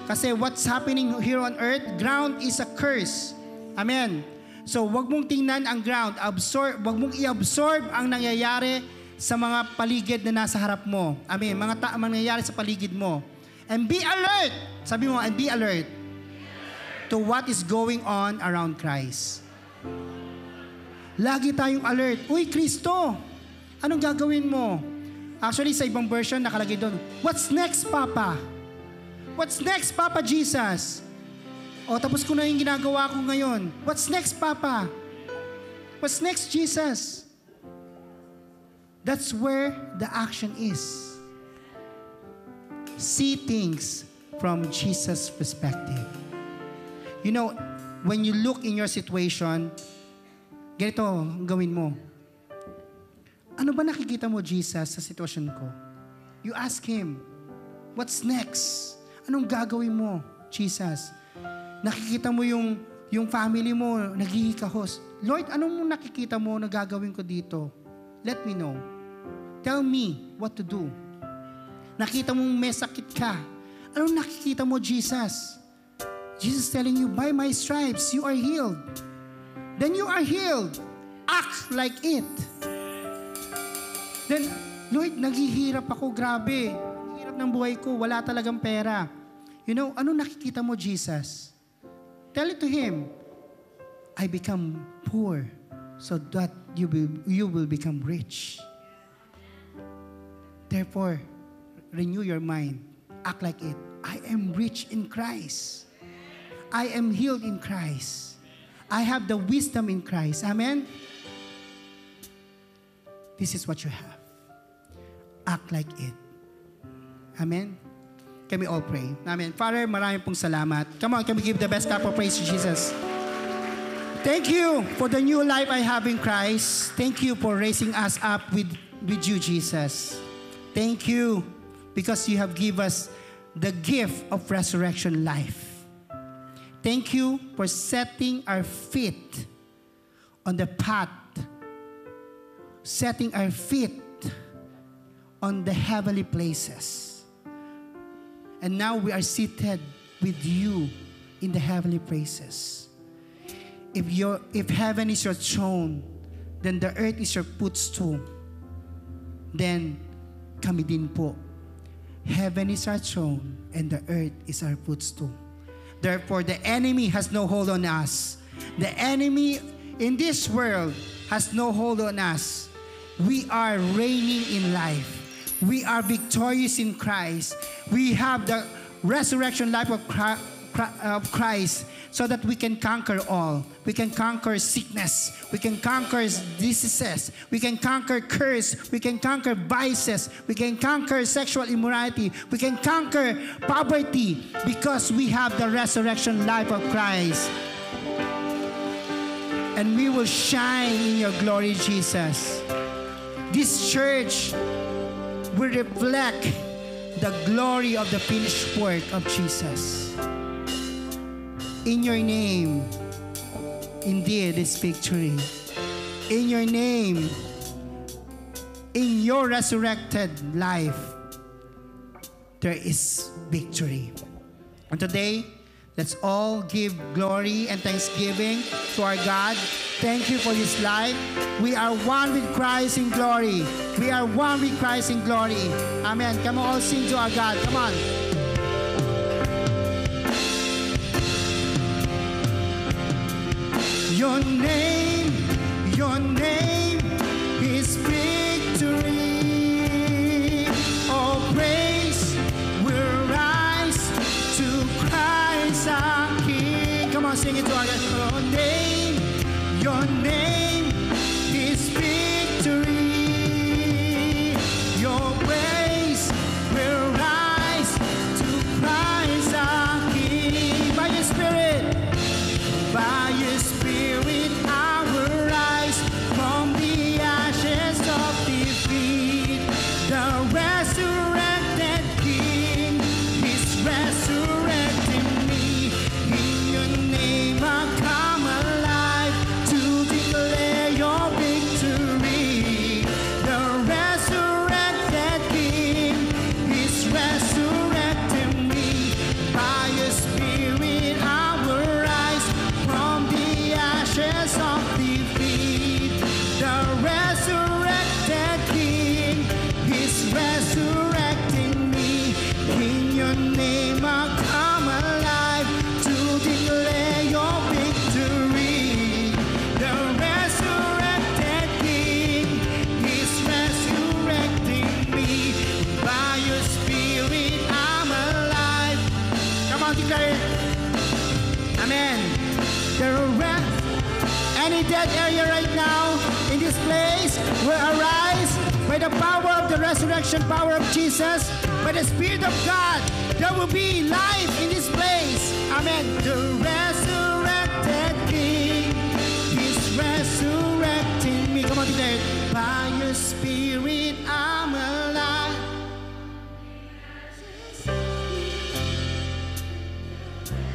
Kasi what's happening here on earth, ground is a curse. Amen. So, wag mong tingnan ang ground. Wag mong i-absorb ang nangyayari sa mga paligid na nasa harap mo. Amen. Mga nangyayari sa paligid mo. And be alert. Sabi mo, and be alert to what is going on around Christ. Lagi tayong alert. Uy, Kristo, anong gagawin mo? Actually, sa ibang version, nakalagay doon, what's next, Papa? What's next, Papa Jesus? O, tapos ko na yung ginagawa ko ngayon. What's next, Papa? What's next, Jesus? That's where the action is. See things from Jesus' perspective. You know, when you look in your situation, ganito ang gawin mo. Ano ba nakikita mo, Jesus, sa sitwasyon ko? You ask Him, what's next? Anong gagawin mo, Jesus? Nakikita mo yung family mo, naghihikahos. Lord, anong nakikita mo na gagawin ko dito? Let me know. Tell me what to do. Nakita mong may sakit ka. Anong nakikita mo, Jesus? Jesus telling you, by my stripes, you are healed. Then you are healed. Act like it. Then, Lord, naghihirap ako, grabe. Ang hirap ng buhay ko, wala talagang pera. You know, ano nakikita mo, Jesus? Tell it to Him. I become poor so that you will become rich. Therefore, renew your mind. Act like it. I am rich in Christ. I am healed in Christ. I have the wisdom in Christ. Amen? This is what you have. Act like it. Amen? Can we all pray? Amen. Father, maraming pong salamat. Come on, can we give the best clap of praise to Jesus? Thank you for the new life I have in Christ. Thank you for raising us up with you, Jesus. Thank you because you have given us the gift of resurrection life. Thank you for setting our feet on the path, setting our feet on the heavenly places. And now we are seated with you in the heavenly places. If heaven is your throne, then the earth is your footstool. Then kami din po. Heaven is our throne and the earth is our footstool. Therefore, the enemy has no hold on us. The enemy in this world has no hold on us. We are reigning in life. We are victorious in Christ. We have the resurrection life of Christ so that we can conquer all. We can conquer sickness. We can conquer diseases. We can conquer curse. We can conquer vices. We can conquer sexual immorality. We can conquer poverty because we have the resurrection life of Christ. And we will shine in your glory, Jesus. This church will reflect the glory of the finished work of Jesus. In your name, indeed, is victory. In your name, in your resurrected life, there is victory. And today, let's all give glory and thanksgiving to our God. Thank you for His life. We are one with Christ in glory. We are one with Christ in glory. Amen. Come on, all sing to our God. Come on. Your name is victory. All praise will rise to Christ our King. Come on, sing it to our God. Your name is victory. Your praise will rise to Christ our King. By your Spirit, by your Spirit, I will rise from the ashes of defeat. The resurrected King is resurrecting me. In your name I come alive to declare your victory. The resurrected King is resurrecting me. By your Spirit I will rise from the ashes of defeat. The resurrected King is resurrecting me. In your name I come alive to declare your victory. The resurrected King is resurrecting me. By your Spirit I'm alive. Come on, declare it. Amen. Any dead area right now in this place will arise by the power of the resurrection power of Jesus, by the Spirit of God. There will be life in this place. Amen. The resurrected King is resurrecting me. Come on, declare it. By your Spirit I'm alive.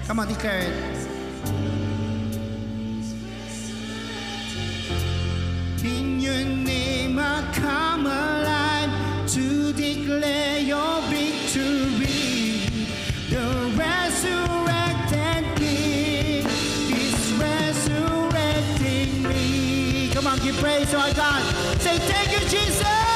Come on, declare it. In your name I come alive give praise to our God. Say, thank you, Jesus.